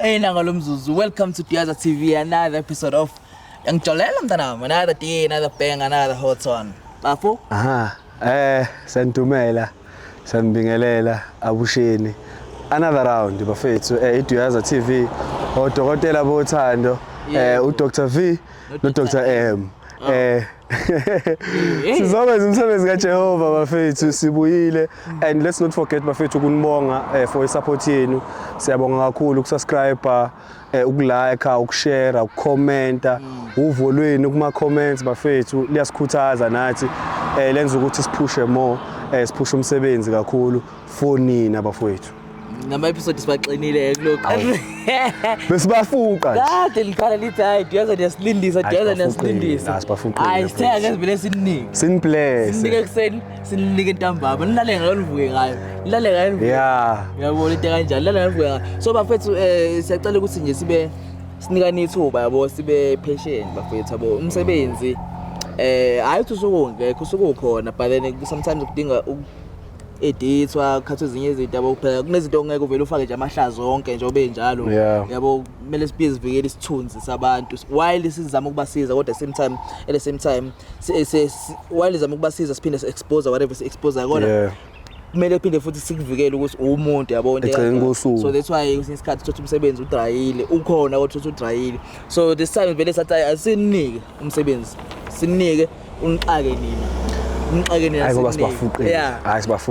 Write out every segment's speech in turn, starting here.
Welcome to Duyaza TV, another episode of Young Jolela Mtanam, another day, another bang, another hot one. Bafo? Santumela, Sanbingelela, Abusheni. Another round, bafethu, Duyaza TV, Odokotela Bothando, uDr V, noDr M. Sizobeza umsebenzi kaJehova bafethu sibuyile, and let's not forget bafethu ukunibonga for support yenu. Siyabonga kakhulu ukusubscribe, ukulike, ukushare, ukucomment, uvo lwenu kuma comments bafethu liyasikhuthaza nathi lenza ukuthi sipushe more, sipushe umsebenzi kakhulu for nina bafethu. Nama episode sibaxinile kulokho. Besibafuqa nje. Kade likhala lithi hayi Duyaza niyasilindisa, Duyaza niyasilindisa. Asibafuqile. Hayi sitheka ngezibele sinike. Sinplay. Sinike kuseni, sinike ntambama. Nilale ngayo nivuke ngayo. Nilale ngayo nivuke. Yeah. Uyabona into kanjalo. Nilale ngayo nivuke ngayo. So bafethu siyacela ukuthi nje sibe sinikane ithuba yabo sibe patient bafethu yabo. Umsebenzi hayi ukuthi usukungekho usukukhona, but then sometimes ukudinga edithwa khatha ezinye izinto yabo kuphela kunezinto ongeke uvele ufake nje amahlazo zonke nje obenjalo yabo kumele sibize sivikele isithunzi sabantu while sizama ukubasiza kodwa at the same time while sizama ukubasiza siphinde expose whatever si expose akona kumele phinde futhi sikuvikele ukuthi umuntu yabo into so that's why isikhathi sokuthi umsebenzi udrayile ukhona kodwa uthi udrayile so this time vele sathi asinike umsebenzi sinike unqake nina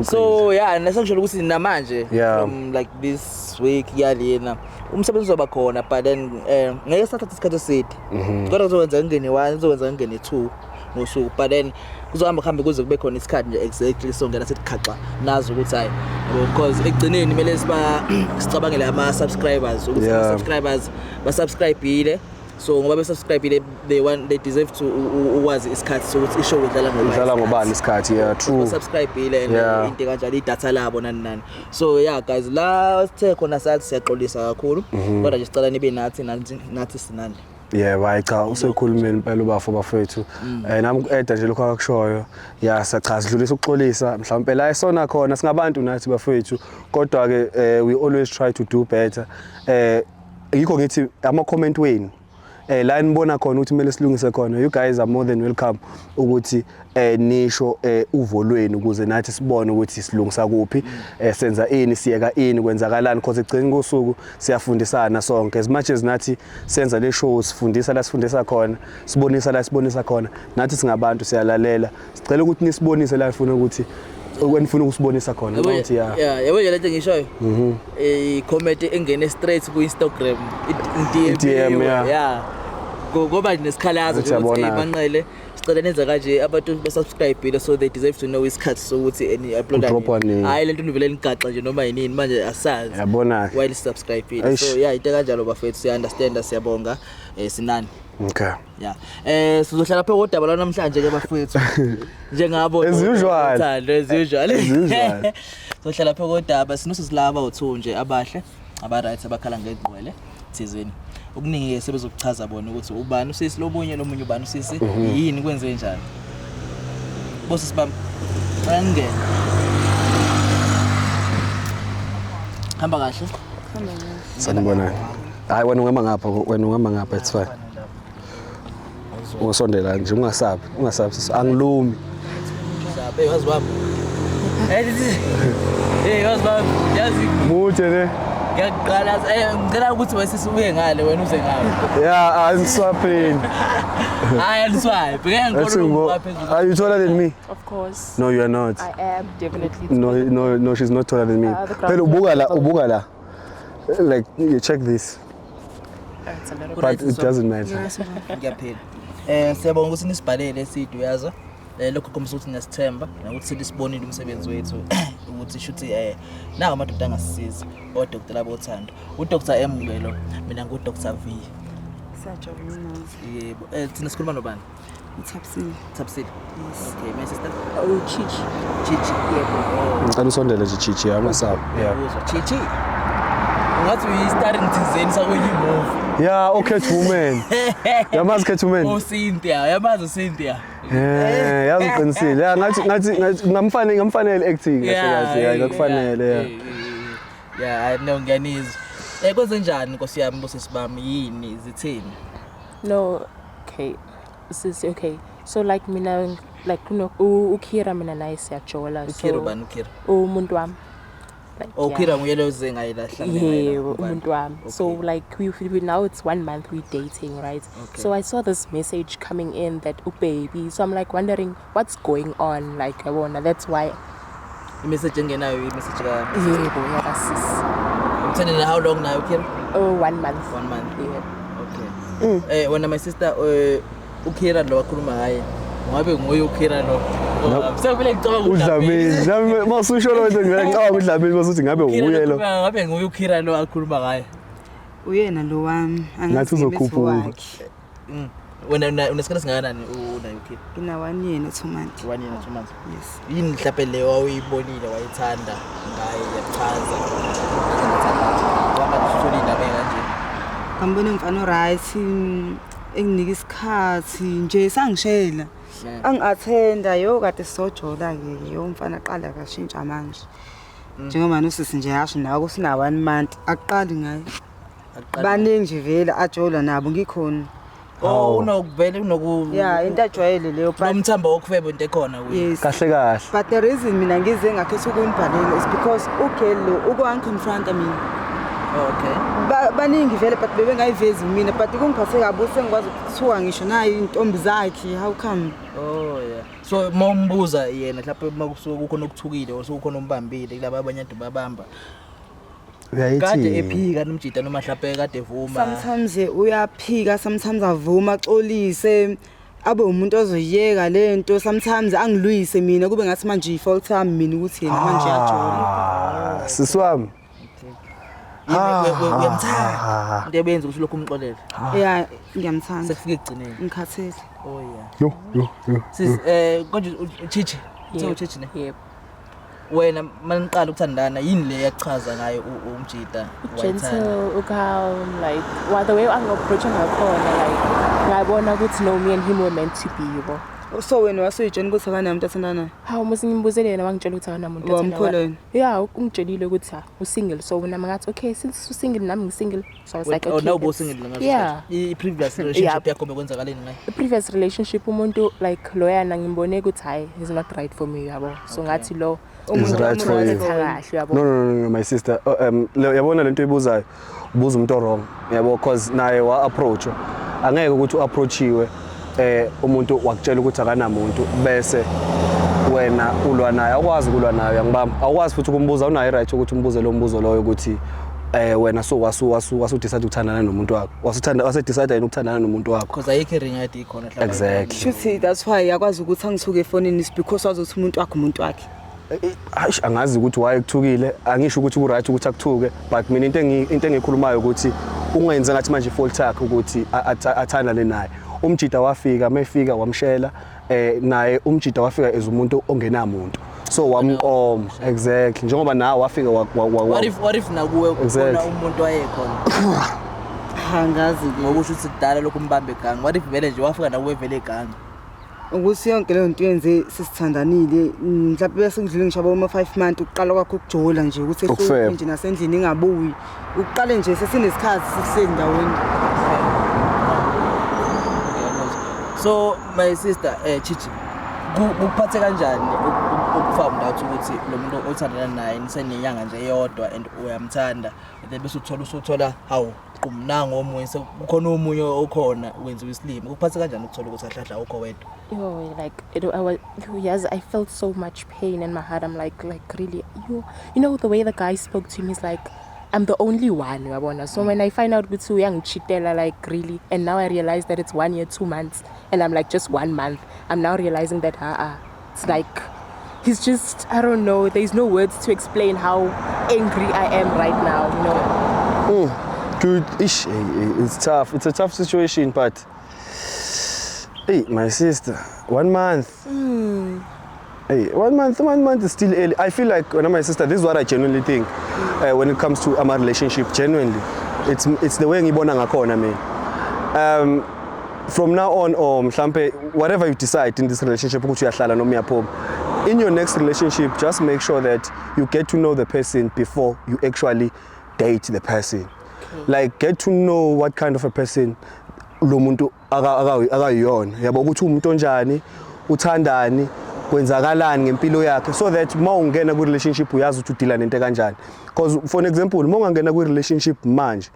So nasengisho ukuthi namanje from like this week yalena umsebenzi uzoba khona but then ngeke sathatha isikhathi eside kodwa uzokwenza ngene 1 uzokwenza ngene 2 ngosuku but then kuzohamba kuhambe kuze kube khona isikhathi nje exactly so ngena sithi khaxa nazo ukuthi hayi because ekugcineni kumele sicabangele ama subscribers ukuthi subscribers ba subscribe so ngoba besubscribe they deserve to ukwazi isikhathi sokuthi ishow idlala ngobani isikhathi true subscribe into kanjalo idatha labo nani so guys la sithe khona sathi siyaxolisa kakhulu kodwa nje sicela nibe nathi sinani cha usekhulumeni impela ubafo bafethu nami ku-eda nje lokho akakushoyo siyachaza sidlulisa ukuxolisa mhlawumbe la esona khona singabantu nathi bafethu kodwa ke we always try to do better yikho ngithi ama comment wenu la nibona khona ukuthi kumele silungise khona you guys are more than welcome ukuthi nisho uvo lwenu ukuze nathi sibone ukuthi silungisa kuphi senza ini siyeka ini kwenzakalani because egcini kosuku siyafundisana sonke as much as nathi senza le show sifundisa la sifundisa khona sibonisa la sibonisa khona nathi singabantu siyalalela sicela ukuthi nisibonise la ufuna ukuthi nifuna ukusibonisa khona ukuthi yabo nje lento ngishoyo comment engene straight ku Instagram DM ngoba nesikhalazo ukuthi Manqele sicela nenza kanje abantu besubscribe so they deserve to know isikhathi sokuthi any upload hayi lento nivele nigaxa nje noma yini manje asazi yabona while subscribe so into kanjalo bafethu siya understand siyabonga sinani okay sizohlala phe kodaba la namhlanje ke bafethu njengabo as usual sizohlala phe kodaba sinosizilaba u2 nje abahle aba-right abakhala ngegqwele thizeni okuningi sebezokuchaza bona ukuthi ubani usisi lomunye ubani usisi yini kwenze njani bosisi bami angene hamba kahle sanibona hayi wena ungama ngapha it's fine usondela nje ungasabi angilumi sabe wazi baba wazi baba yazi muthe ne ngiyaqala ngicela ukuthi wesisi uye ngale wena uze ngale answapping answapping are you taller than me? Of course. No, you are not. I am definitely. No, she's not taller than me. Pero ubuka la. Like you check this. It's a little but it doesn't matter. Ngiyaphila. Siyabonga ukuthi nisibhalele esidu yazo. Lokho komisa ukuthi niyasithemba nokuthi silisibonile umsebenzi wethu ukuthi shuthi nawo amadoda angasisiza odokotela bothando uDr M ngelo mina nguDr V Sajabulile yebo thina sikhuluma nobani Tapsile yes okay my sister Chichi yebo ngicela usondele nje Chichi amasabi Chichi ngathi we starting thizeni sakwenye movie okay woman yamazi Catwoman Cynthia yamazi Cynthia yazi uqinisile ngathi ngamfanele acting kahle ngakufanele I know ngiyanizwa Kwenze njani Nkosi yami bosisi bami yini zithini? No, okay. Sis, okay. So like mina like uKira mina naye siyajola Ukira bani ukira? Umuntu wami. Like Ukira nguyele ozengayilahla yeah, umuntu wami. So like we now it's 1 month we dating, right? Okay. So I saw this message coming in that baby. So I'm like wondering what's going on, like yabona. That's why I-message engenayo i-message ka yebo yakasis. Umthandana how long nayo ukira? Oh, 1 month. 1 month. Yeah. Okay. Wena my sister ukira lo wakhuluma ngaye. Ngabe nguye ukira lo. Sekuvele ngicabanga uDlamini nami masusho lo nto ngiyacabanga uDlamini masuthi ngabe uye lo ngabe nguye ukira lo wakhuluma ngaye. Uyena lo wami Ngathi uzokhuphuka. Wena unesikhathi singakanani unayo ukira? Ngina 1 year and 2 months. 1 year and 2 months. Yes. Yini mhlawumbe leyo wawuyibonile wayithanda ngaye yachaza. Wangakuthola indaba kanje. Ngambona umfana oright enginika isikhathi nje sangishela. Angiattenda yo kade sizojola ke yo umfana aqala kashintsha manje. Njengoba nosisi nje yasho nawe kusina 1 month aqali ngaye. Baningi nje vele ajola nabo ngikhona. Unokuvela unoku Yeah, into ajwayele leyo but nomthamba wokufeba into ekhona kuye. yes. kahle kahle But the reason mina ngize ngakhetha ukunibhalela is because ugel lo ukwangiconfronta mina. Okay. Baningi vele but bebengayivezi mina but kungiphathe kabi usengikwazi ukuthiwa ngisho nayo intombi zakhe how come. Oh yeah. So mombuza yena mhlawumbe makusuka kukhona okuthukile osukukhona umbambile kulabo abanye abantu babamba. Kade ephika nomjida noma mhlawumbe kade evuma. Sometimes uyaphika, sometimes avuma axolise abe umuntu ozoyeka lento, sometimes angilwise mina kube ngathi manje ifault yami mina ukuthi yena manje yajola. siswami Uyamthanda. Into ebenza ukuthi lokhu umxolele. Yeah, ngiyamthanda. Sekufike ekugcineni. Ngikhathele. Oh yeah. yo Sis konje Chichi. So Chichi ne. Yep. Wena maniqala ukuthandana yini le yachaza ngayo umjida Gentle, calm, like the way I'm approaching her corner, like ngabona ukuthi no, me and him were meant to be, yebo. So wena wasuyitshela ukuthi akanayo umuntu athandana. Hawu musimbuzele yena wangitshela ukuthi akanamuntu Wamkholwa. Yeah, ungitshelile ukuthi usingle, so wena ngathi okay, since usingle nami ngisingle, so I was like okay. Oh no bo single ngathi. Yeah. I-previous relationship yakho bekwenzakaleni ngayo. The previous relationship umuntu like loyana ngimbone ukuthi hayi is not right for me, yabo. So ngathi lo Is right for you. kahle, yabo. No, my sister. Yabona lento ebuzayo. Ubuza umuntu wrong. Yabo because naye wa approach. Angeke ukuthi uapproachiwe umuntu wakutshela ukuthi akanamuntu bese wena ulwa naye akwazi ukulwa naye ngibamba. Awukwazi futhi ukumbuza unayo right ukuthi umbuze lo mbuzo loyo ukuthi wena so wasu decide ukuthandana nomuntu wakho. Wase decide ukuthandana nomuntu wakho. Because ayikho ring ID ikhona mhlawumbe. Exactly. Shuthi that's why yakwazi ukuthi angithuke efonini is because wazothi umuntu wakhe umuntu wakhe. Hayish angazi ukuthi waye kuthukile angisho ukuthi ku right ukuthi akuthuke but mina into engikhulumayo ukuthi ungenze ngathi manje fault yakhe ukuthi athandane naye umjida wafika mayifika wamshela naye umjida wafika ezumuntu ongenamuntu so exactly njengoba nawe wafika what if nakuwe khona umuntu wayekhona Angazi ke ngokusho ukuthi kudala lokho umbambe egangi what if vele nje wafika nakuwe vele egangi ukuthi yonke leyo nto yenze sisithandanile mhlawumbe bese ngidlule ngishaba uma 5 months uqala kwakho ukujola nje ukuthi ehloko nje nasendlini ingabuyi uqale nje sesinesikhathi sisendaweni. So my sister Chichi kuphathe kanjani ukufamba ngathi ukuthi lo muntu othandana naye nisenenyanga nje eyodwa and uyamthanda then bese usuthola hawu kumnanga omunye sekukhona omunye okhona wenziwa isilimo kuphathe kanjani ukuthola ukuthi ahlahla ukho wedwa? Yo, like I felt so much pain in my heart. I'm like really you know the way the guy spoke to me is like I'm the only one, yabona. So when I find out ukuthi uyangichitela like really and now I realize that it's 1 year 2 months and I'm like just 1 month. I'm now realizing that it's like he's just I don't know, there's no words to explain how angry I am right now, you know. Dude, it's tough. It's a tough situation, but hey, my sister, 1 month. Hey, 1 month is still early. I feel like my sister, this is what I genuinely think when it comes to my relationship. Genuinely, it's the way ngibona ngakhona mina. From now on, mhlambe whatever you decide in this relationship, ukuthi uyahlala noma uyaphuma. In your next relationship, just make sure that you get to know the person before you actually date the person. like get to know what kind of a person lo muntu akayiyona yabo ukuthi umuntu onjani uthandani kwenzakalani ngempilo yakhe so that mawungena ku relationship uyazi ukuthi udila nento kanjani because for an example mawungena ku relationship manje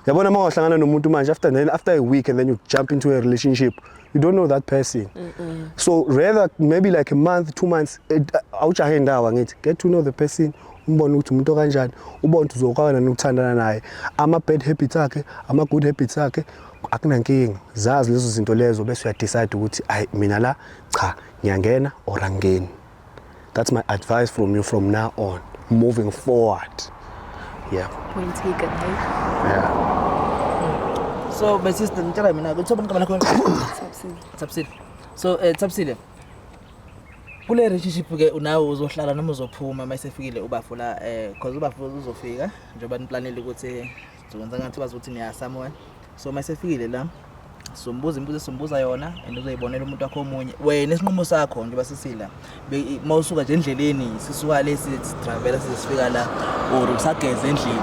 yabona mawuhlangana nomuntu manje after a week and then you jump into a relationship you don't know that person so rather maybe like a month 2 months awujahe ndawa ngithi get to know the person umbone ukuthi umuntu kanjani ubone ukuthi uzokwana nokuthandana naye ama bad habits akhe ama good habits akhe akunankinga zazi lezo zinto lezo bese uya decide ukuthi ay mina la cha ngiyangena or angeni that's my advice from you from now on moving forward yeah Point taken, right? yeah So my sister ngitshela mina ukuthi sobona kamana khona Tsapsile so Tsapsile kule relationship ke unawo uzohlala noma uzophuma mayisefikile ubafo la because ubafo uzofika njengoba niplanele ukuthi sizokwenza ngathi bazi ukuthi niya somewhere so mayisefikile la sombuza imbuzo sombuza yona and uzoyibonela umuntu wakho omunye wena isinqumo sakho nje basisila mawusuka nje endleleni sisuka lesi travel sisifika la or usageza endlini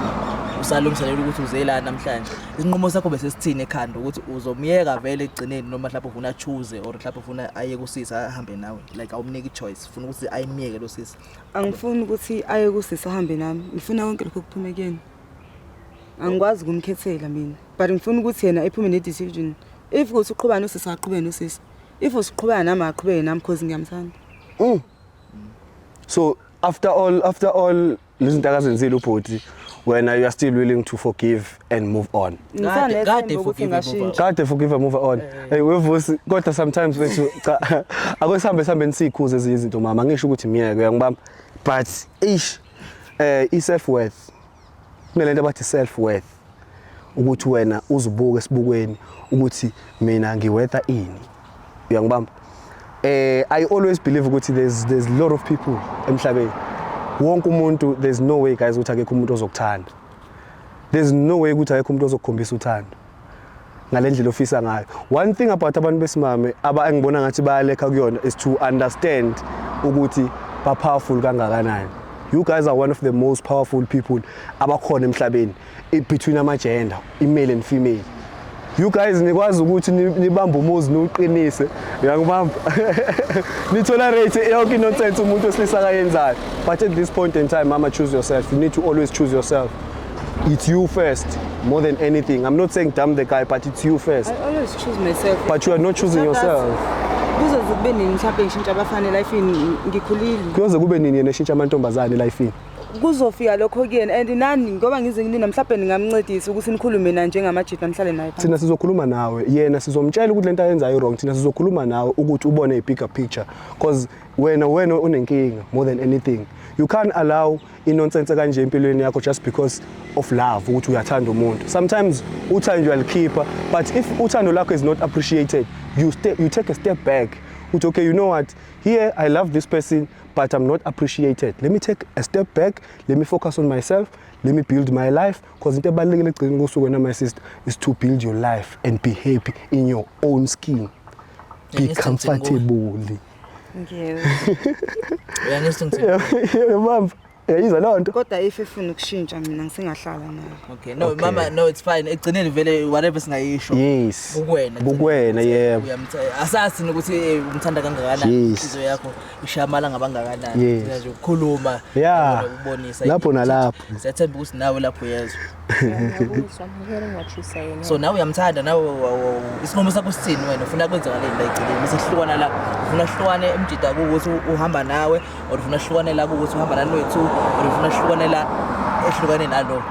usalungiselela ukuthi uzela namhlanje isinqumo sakho bese sithini ekhanda ukuthi uzomyeka vele egcineni noma mhlawumbe ufuna choose or mhlawumbe ufuna aye kusisa ahambe nawe like awumnike choice ufuna ukuthi ayimiyeke lo sisi angifuni ukuthi aye kusisa ahambe nami ngifuna konke lokho kuphume kuyena angikwazi ukumkhethela mina but ngifuna ukuthi yena ephume ne decision if ukuthi uqhubana nosisi aqhubene nosisi if usiqhubana nami aqhubene nami because ngiyamthanda so after all listen takazenzile ubhoti when you are still willing to forgive and move on Kade forgive and move on hey wevusi kodwa sometimes wethu cha akusambe nisikhuze ezinye izinto mama ngisho ukuthi miyeke uyangibamba but i self worth kunelento abathi self worth ukuthi wena uzibuke esibukweni ukuthi mina ngiwetha ini uyangibamba I always believe ukuthi there's a lot of people emhlabeni wonke umuntu there's no way guys ukuthi akekho umuntu ozokuthanda there's no way ukuthi akekho umuntu ozokukhombisa uthando ngalendlela ofisa ngayo one thing about abantu besimame engibona ngathi bayalekha kuyona is to understand ukuthi ba powerful kangakanani you guys are one of the most powerful people abakhona emhlabeni between ama gender male and female you guys nikwazi ukuthi nibamba umuzi noqinise uyangibamba ni tolerate yonke nonsense umuntu osilisa kayenzayo but at this point in time mama choose yourself you need to always choose yourself it's you first more than anything I'm not saying damn the guy but it's you first I always choose myself but you are not choosing yourself kuzoze kube nini mhlawumbe ngishintsha abafana lifeini ngikhulile kuyoze kube nini yena eshintsha amantombazane lifeini kuzofika lokho kuyena and nani ngoba ngize ngilina mhlawumbe ningamncedisa ukuthi nikhulume na njengamajita nihlale naye thina sizokhuluma nawe yena sizomtshela ukuthi lento ayenzayo wrong thina sizokhuluma nawe ukuthi ubone a bigger picture because wena unenkinga more than anything you can't allow inonsense kanje empilweni yakho just because of love ukuthi uyathanda umuntu sometimes uthando uyalikhipha but if uthando lakho is not appreciated you take a step back uthi okay you know what here I love this person but I'm not appreciated let me take a step back let me focus on myself let me build my life because into ebalekile egcini kosuku wena my sister is to build your life and be happy in your own skin be comfortable mama yiza lonto kodwa if efuna ukushintsha mina ngisengahlala naye okay no okay. Mama no it's fine egcineni vele whatever singayisho yes bukwena yebo asasi ukuthi umthanda kangakanani izo yakho ishamala ngabangakanani nje ukukhuluma ukubonisa lapho nalapho siyathemba ukuthi nawe lapho yezwa ngiyabuzwa ngiyabona what you saying so nawe uyamthanda nawe isinqumo sakho sithini wena ufuna kwenzakaleni la egcineni bese sihlukana la ufuna sihlukane emjida ukuthi uhamba nawe or ufuna sihlukane la ukuthi uhamba nanwethu or ufuna sihlukane la ehlukane nalo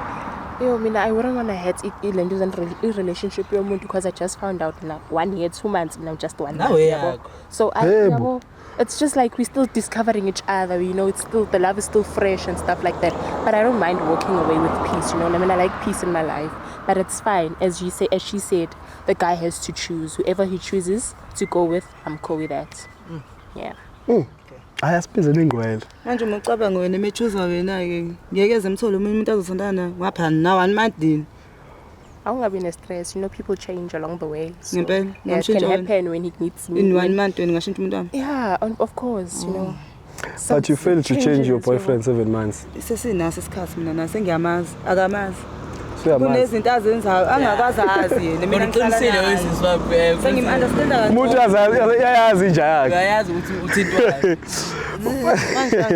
yo mina I wouldn't want to hurt a relationship yomuntu because I just found out now 1 year 2 months now just 1 month so it's just like we're still discovering each other, you know, it's still, the love is still fresh and stuff like that. But I don't mind walking away with peace, you know. I mean, I like peace in my life, but it's fine. As she said, the guy has to choose. Whoever he chooses to go with, I'm cool with that. Yeah. Ayasiphezela ingwele. Manje umcabanga wena emechuza wena ke ngiyekeze emtholo umuntu azosondana ngapha na 1 month din. Awungabi ne-stress, you know, people change along the way. So it can happen when he meets me. In 1 month when ngashintsha umuntu wami. Yeah, of course, you know. But you failed to change your boyfriend 7 months. Sesinaso isikhathi mina nase ngiyamazi akamazi. kunezinto azenzayo angakazazi yena mina Uqinisile wesisi wakho. sengim-understanda kahle umuntu yayazi inja yakhe Uyayazi ukuthi uthintwayo.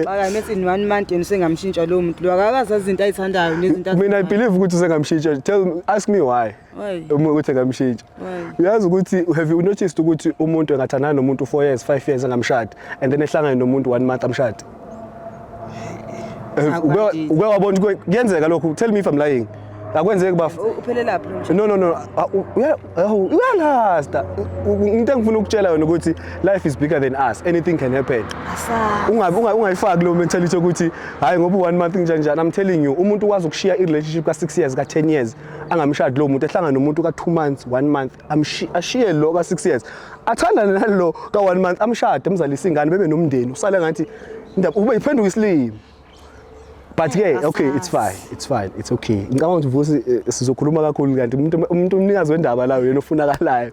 manje methi in 1 month yena sengamshintsha lowo muntu lo akakazazi izinto ayithandayo nezinto mina I believe ukuthi usengamshintsha ask me why ukuthi engamshintsha uyazi ukuthi have you noticed ukuthi umuntu engathandana nomuntu 4 years 5 years engamshadi and then ehlangane nomuntu 1 month amshadi ube wabona kuyenzeka lokho tell me if I'm lying akwenzeki bafu uphelela lapho no uyalasta into engifuna ukutshela yona ukuthi life is bigger than us anything can happen ungayifaki lo mentality ukuthi hayi ngoba 1 month njani I'm telling you umuntu ukwazi ukushiya i relationship ka 6 years ka 10 years angamshadi lo muntu ehlangana nomuntu ka 2 months 1 month ashiye lo ka 6 years athandana nalo ka 1 month amshade emzalisa ingane bebe nomndeni usale ngathi ube iphenduka isilimo. But yeah, okay, it's fine, it's okay. Ngicabanga ukuthi vusi sizokhuluma kakhulu kanti umuntu umnikazi wendaba lawo yena ofunakalayo.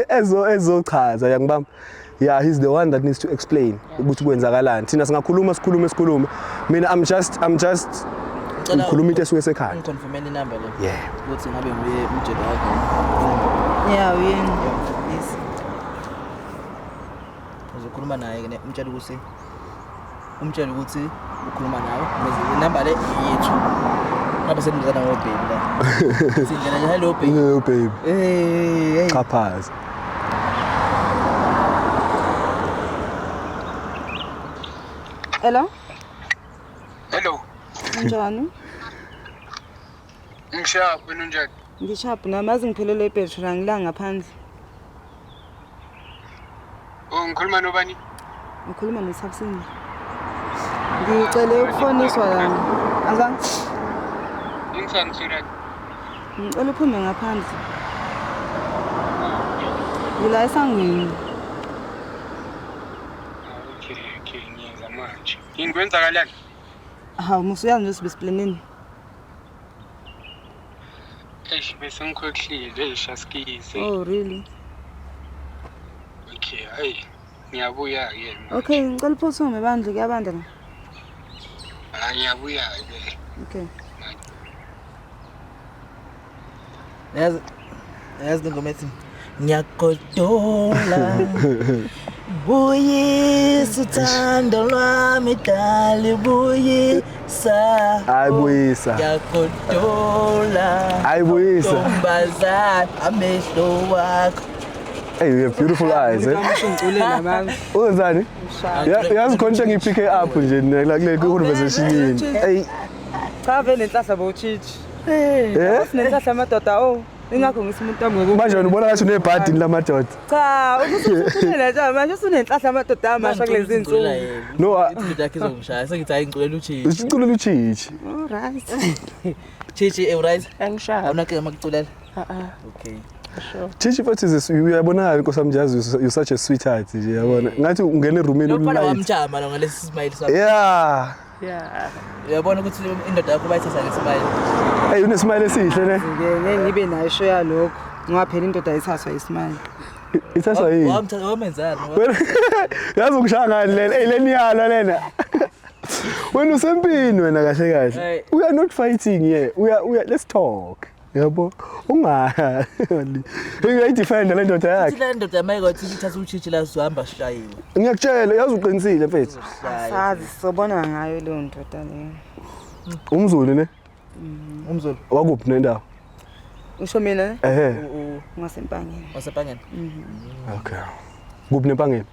Ezochaza yangibamba. Yeah, he's the one that needs to explain ukuthi kwenzakalani. Thina sikhuluma. Mina I'm just ngikhuluma into esuke esekhaya. Ngiconfirm any number le. Yeah. Ukuthi ngabe nguye umjelo wakho. yeah uyena yes Uzokhuluma naye ke umtshela ukuthi ukhuluma nawe bese inamba le yethu ngabe senizana ngo baby la sindlela nje hello baby No babe. hey Chaphaza. hello Hello. njani Ngishaphi wena unjani? ngishaphi namazi ngiphelele ibhetri angilanga ngaphandle Ngikhuluma nobani? ngikhuluma noSabsini ngicela ukufoniswa lana azange Ngizani sweetheart? ngicela uphume ngaphandle ngila esangweni Okay, ngiyenza manje. Ngikwenzakalani? hawu musuyazi nje sibesiplaneni Bese ngikhohlile shaskise. oh really Okay, hayi. Ngiyabuya ke. okay ngicela uphuthume bandle kuyabanda na Ngiyabuya ke. okay Yazi ngoma ethi ngiyakodola buyisa uthando lwami dali buyisa Ayibuyisa. ngiyakodola Ayibuyisa. Ntombazana amehlo wakho. Hey, you have beautiful eyes, eh? ngicule namami Wenzani? Yazi khona ngipick up nje kule conversation. Hey, cha vele enhlahla bowuchichi eh? sinenhlahla amadoda oh ingakho ngisimuntu wami Manje ubona ngathi unebhadi lamadoda. cha ukusuthula nje manje usunenhlahla amadoda amasha kulezi insuku No, Into yakhe izongishaya sengithi hayi ngiculela uchichi. usiculo luchichi. all right Chichi right? Angishaya. Awunake makuculela. Okay. Sure. Chichi futhi uyabonakala inkosi yamjazi you're such a sweetheart nje yabona. Ngathi ungena eroomini Lo mfana ulight. wamjama lo ngalesi smile sakho. Yeah. Yeah. Uyabona ukuthi indoda yakho bayithatha ngesmile. Hey, unesmile esihle ne? ngeke ngibe nayo show yalokho ngoba phela indoda ayithathwa isimile Ithaswa yini? Wamenzani? Yazi ukishaya ngani lena? Hey, leni yalo lena. Wena usempini wena kahle kahle. We are not fighting here. We are let's talk. Yabo. Ungali. Ngiyidefend le ndoda yakhe. Ile ndoda yamayiko ukuthi ithatha uchichi la sizohamba sishayiwe. Ngiyakutshela yazi uqinisile mfethu. sazi sobona ngayo leyo ndoda leyo Umzulu ne? Umzulu Wakuphi nendawo? usho mina Ehhe. ngasempangeni wasepangeni. Okay. Kuphi nempangeni?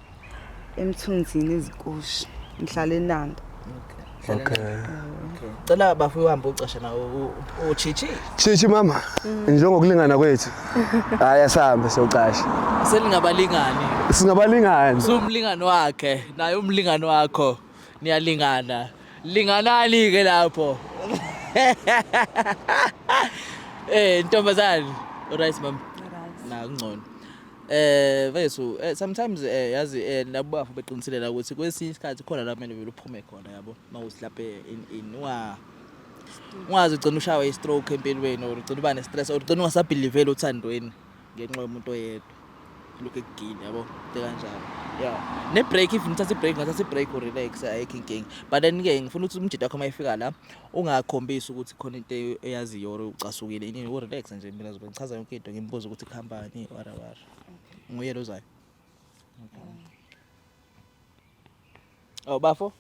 emthunzini ezikoshi ngihlala eNanda Okay. Cela bafu uhambe ucasha na uchichi. Chichi mama. Njengokulingana kwethu. Hayi asambe soqasha. Selingabalingani. Singabalingani. Umlingano wakhe naye umlingano wakho niyalingana. Linganani ke lapho? Ntombazana. Alright mama. Na kungcono. Vethu sometimes yazi nabafu beqinisele la ukuthi kwesinye isikhathi khona la kumele vele uphume khona yabo mawusilaphe in ungazi ugcina ushawa i-stroke empilweni or ugcina uba ne-stress or ugcina ungasabhiliveli uthandweni ngenxa yomuntu oyedwa lokho ekugini yabo into kanjalo. Yeah. Ne-break if ngithatha i-break ngathatha i-break u-relax ayikho inkinga. But then-ke ngifuna ukuthi umjida wakho mayifika la ungakhombisi ukuthi khona into eyaziyo or ucasukile ini u-relax nje mina zobe ngichaza yonke into ngimbuza ukuthi ikhambani wara. Nguye lo zayo. Oh bafo.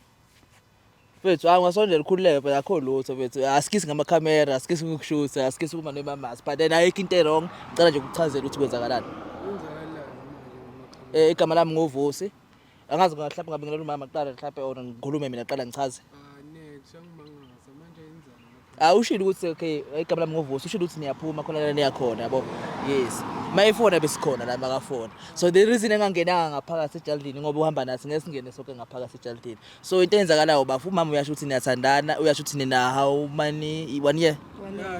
Mfethu angasondela khululeke phela akho lutho mfethu. Asikisi ngamakhamera, asikisi ukushutha, asikisi kuma nemamasi. But then ayikho into wrong. Ngicela nje ukuchazela ukuthi kwenzakalani. Igama lami ngovusi. Angazi ngahlapha ngabe ngilona umama kuqala mhlawumbe or ngikhulume mina qala ngichaze. Kushangimangaza manje yenzani? Ushilo ukuthi okay igama lami ngovusi ushilo ukuthi niyaphuma khona la niyakhona yabo. Yes. Mayifona besikhona la makafona. So the reason engangenanga ngaphakathi eJaldini ngoba uhamba nathi ngesingene sonke ngaphakathi eJaldini. So into eyenzakalayo bafu umama uyasho ukuthi niyathandana uyasho ukuthi nina how many 1 year.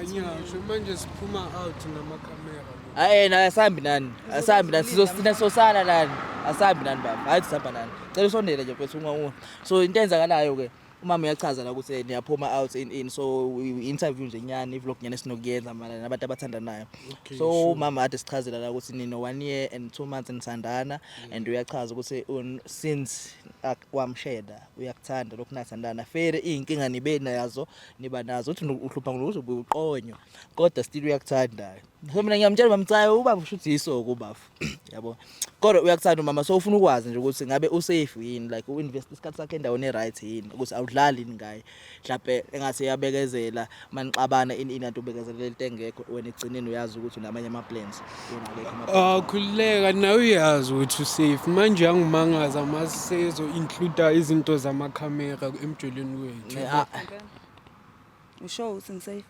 Ngiyasho manje siphuma out namakhamera. Asambi nani sizosina sosala nani asambi nani baba hayi sihamba nani cela usondele nje mfethu ungawona so into eyenzakalayo ke umama uyachaza la ukuthi niyaphuma out in so interview nje nyani ivlog nyane sinokuyenza manje nabantu abathandanayo so umama ade sichazela la ukuthi nino 1 year and 2 months nisandana and uyachaza ukuthi since wamsheda uyakuthanda lokhu nathandana fair inkinga nibe nazo niba nazo uthi uhlupha ngokuthi ubuqonyo kodwa still uyakuthanda so mina ngiyamtshela bamcayo ubaba ushuthi isoko ubafu yabo kodwa uyakuthanda umama so ufuna ukwazi nje ukuthi ngabe usafe yini like uinvest isikhathi sakhe endaweni eright yini ukuthi awudlali ngaye mhlawumbe engathi yabekezela manixabana into ubekezelela into engekho wena egcineni uyazi ukuthi unamanye ama plans yona Khuleka nawe uyazi ukuthi usafe manje yangimangaza masisezo include izinto zamakhamera emjolweni wethu. Usho ukuthi ngisafe.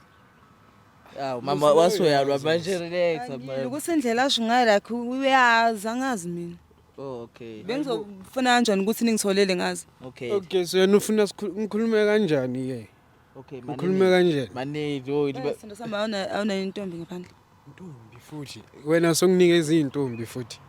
Mama wasuyalwa manje relax mama. Ukusendlela asho ngayo like uyazi angazi mina. Okay. Bengizofuna kanjani ukuthi ningitholele ngazi. Okay. So yena ufuna ngikhulume kanjani ke? Okay Ukhulume kanjani? Manevi Isithando sami awuna intombi ngaphandle. Intombi futhi. Wena songinikeza izintombi futhi.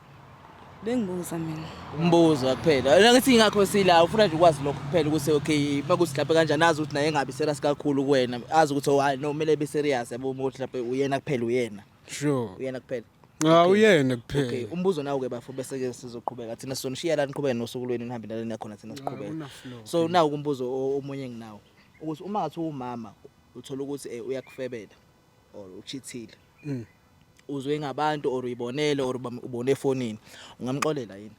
Bengibuza mina. Umbuzo kuphela. Ngathi ingakho sila ufuna nje ukwazi lokho kuphela ukuthi okay makusihlaphe kanjani azi ukuthi naye engabi serious kakhulu kuwena. Azi ukuthi oh no kumele be serious yabo ukuthi mhlawumbe uyena kuphela uyena. Sure. Uyena kuphela. Uyena kuphela. Okay umbuzo nawo ke bafo bese ke sizoqhubeka thina sonishiya la niqhubeke nosuku lweni nihambe naleni yakhona thina siqhubeka. So nawo umbuzo omunye nginawo ukuthi uma ngathi umama uthola ukuthi uyakufebela or uchithile. Uzwe ngabantu or uyibonele or ubone efonini ungamxolela yini?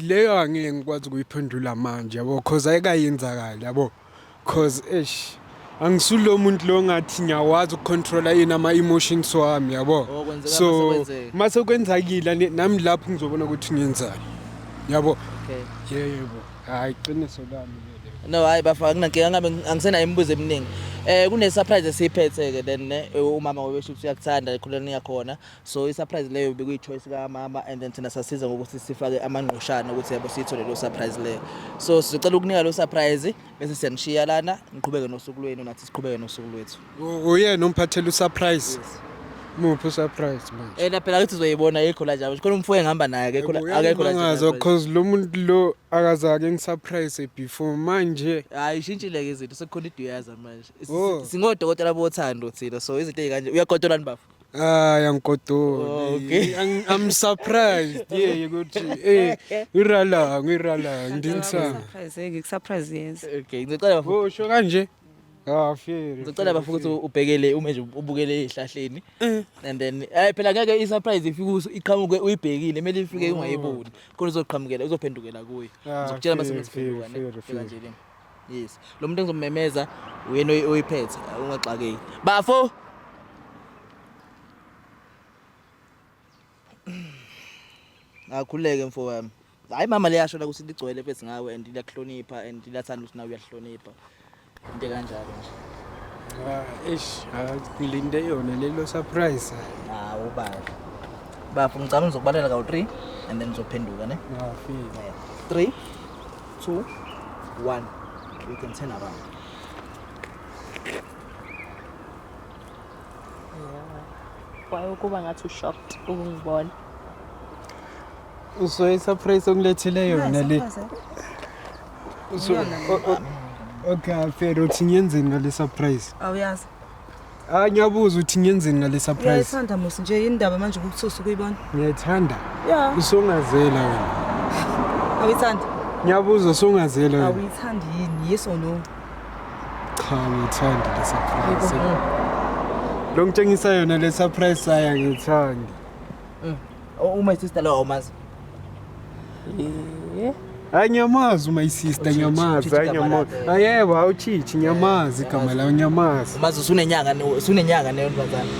Leyo angeke ngikwazi ukuyiphendula manje yabo because ayikayenzakala yabo because angisulo umuntu lo ngathi ngiyawazi ukucontrola yini ama emotions wami yabo so mase kwenzakile nami lapho ngizobona ukuthi ngiyenzani yabo yebo hayi qiniso lami no hayi bafa kunankinga ngabe angisena imibuzo eminingi kune surprise esiphethe ke then umama webesho ukuthi uyakuthanda ekhuleni yakhona so i surprise leyo bekuyi choice ka mama and then thina sasiza ngokuthi sifake amangqushana ukuthi yabo sithole lo surprise leyo so sizocela ukunika lo surprise bese siyanishiya lana niqhubeke nosuku lwenu nathi siqhubeke nosuku lwethu uyena umphathele usurprise muphi surprise manje phela ukuthi uzoyibona yikho la nje khona umfuwe ngihamba naye akekho la nje because lo muntu lo akazake ngisurprise before manje hayi ishintshile ke izinto sekukhona iduyaza manje singodokotela bothando thina so izinto ezikanje uyagodolani bafu Yankodo. Okay. I'm surprised. Yeah, ukuthi irala ngidinsa. Surprise yes. Okay, ngicela bafu. Oh, sho kanje. Fair. Ngicela bafu ukuthi ubhekele uma nje ubukele ezihlahleni. And then phela ngeke i-surprise ifike iqhamuke uyibhekile, kumele ifike ungayiboni. Khona uzoqhamukela, uzophendukela kuyo. Ngizokutshela base ngiphendula phela nje le. Yes. Lo muntu engizomemeza uyena oyiphethe, ungaxakeki. Bafu. Akhuleke mfo wami. Hayi mama liyasho la ukuthi ligcwele phethi ngawe and liyakuhlonipha and liyathanda ukuthi nawe uyahlonipha. Into kanjalo nje. Ngilinde yona lelo surprise. Ubaba. Bafu ngicabanga ngizokubalela ka 3 and then ngizophenduka ne. Feel. 3 2 1 we can turn around. Why ukuba ngathi ushocked ukungibona? Uso surprise ongilethele yona le. Okay, fair uthi ngiyenzeni ngale surprise? Awuyazi. ngiyabuza uthi ngiyenzeni ngale surprise. Uyayithanda musi nje indaba manje ukuthusa ukuyibona. Ngiyayithanda. Yeah. Usongazela wena. Awuyithandi? Ngiyabuza usongazela wena. Awuyithandi yini? Yes or no? Cha ngiyithanda le surprise. Lo ngitshengisa yona le surprise ngiyithanda. Uma sister lo awumazi. Ngiyamazi my sister ngiyamazi yebo awuchichi ngiyamazi igama lawo ngiyamazi. Umazi usunenyanga neyontombazana.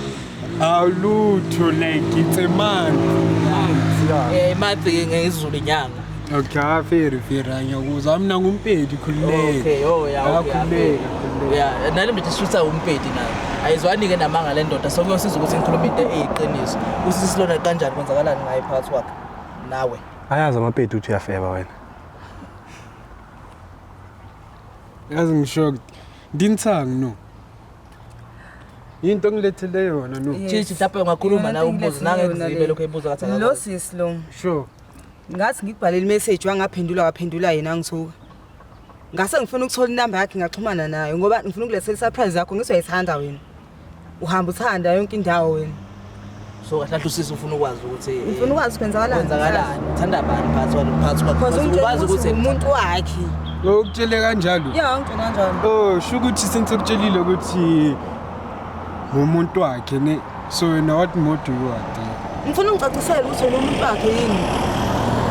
Awulutho like it's a man. Mathi ngesizulu inyanga. Okay, very ngiyakuzwa mina ngumpedi khululeka. Okay, khululeka. Yeah, nalo mntu sisusa umpedi nayo. Ayizwani ke namanga le ndoda so kuyosiza ukuthi ngikhuluma into eyiqiniso. Usisilona kanjani kwenzakalani ngaye phakathi kwakhe nawe? Ayazi amapedi uthi uyafeba wena. Yazi ngishocked. Dintsang no. Into ngilethele yona no. Chichi lapho ngakhuluma nawe umbuzo nange ngizibe lokho ebuza kathi Lo sis lo. Sure. Ngathi ngikubhalela imessage waphendula yena ngisuka. Ngase ngifuna ukuthola inamba yakhe ngaxhumana nayo ngoba ngifuna ukulethela surprise yakho ngizoyithanda wena. Uhamba uthanda yonke indawo wena. So kahle usisi ufuna ukwazi ukuthi Ngifuna ukwazi kwenzakalani. Uthanda abantu phakathi kwakhe. Ukwazi ukuthi umuntu wakhe. Ukutshele kanjalo. Yeah, ngicela kanjalo. Oh, shukuthi sengikutshelile ukuthi umuntu wakhe ne. So wena what more do you want? Ngifuna ungicacisele ukuthi wena umuntu wakhe yini.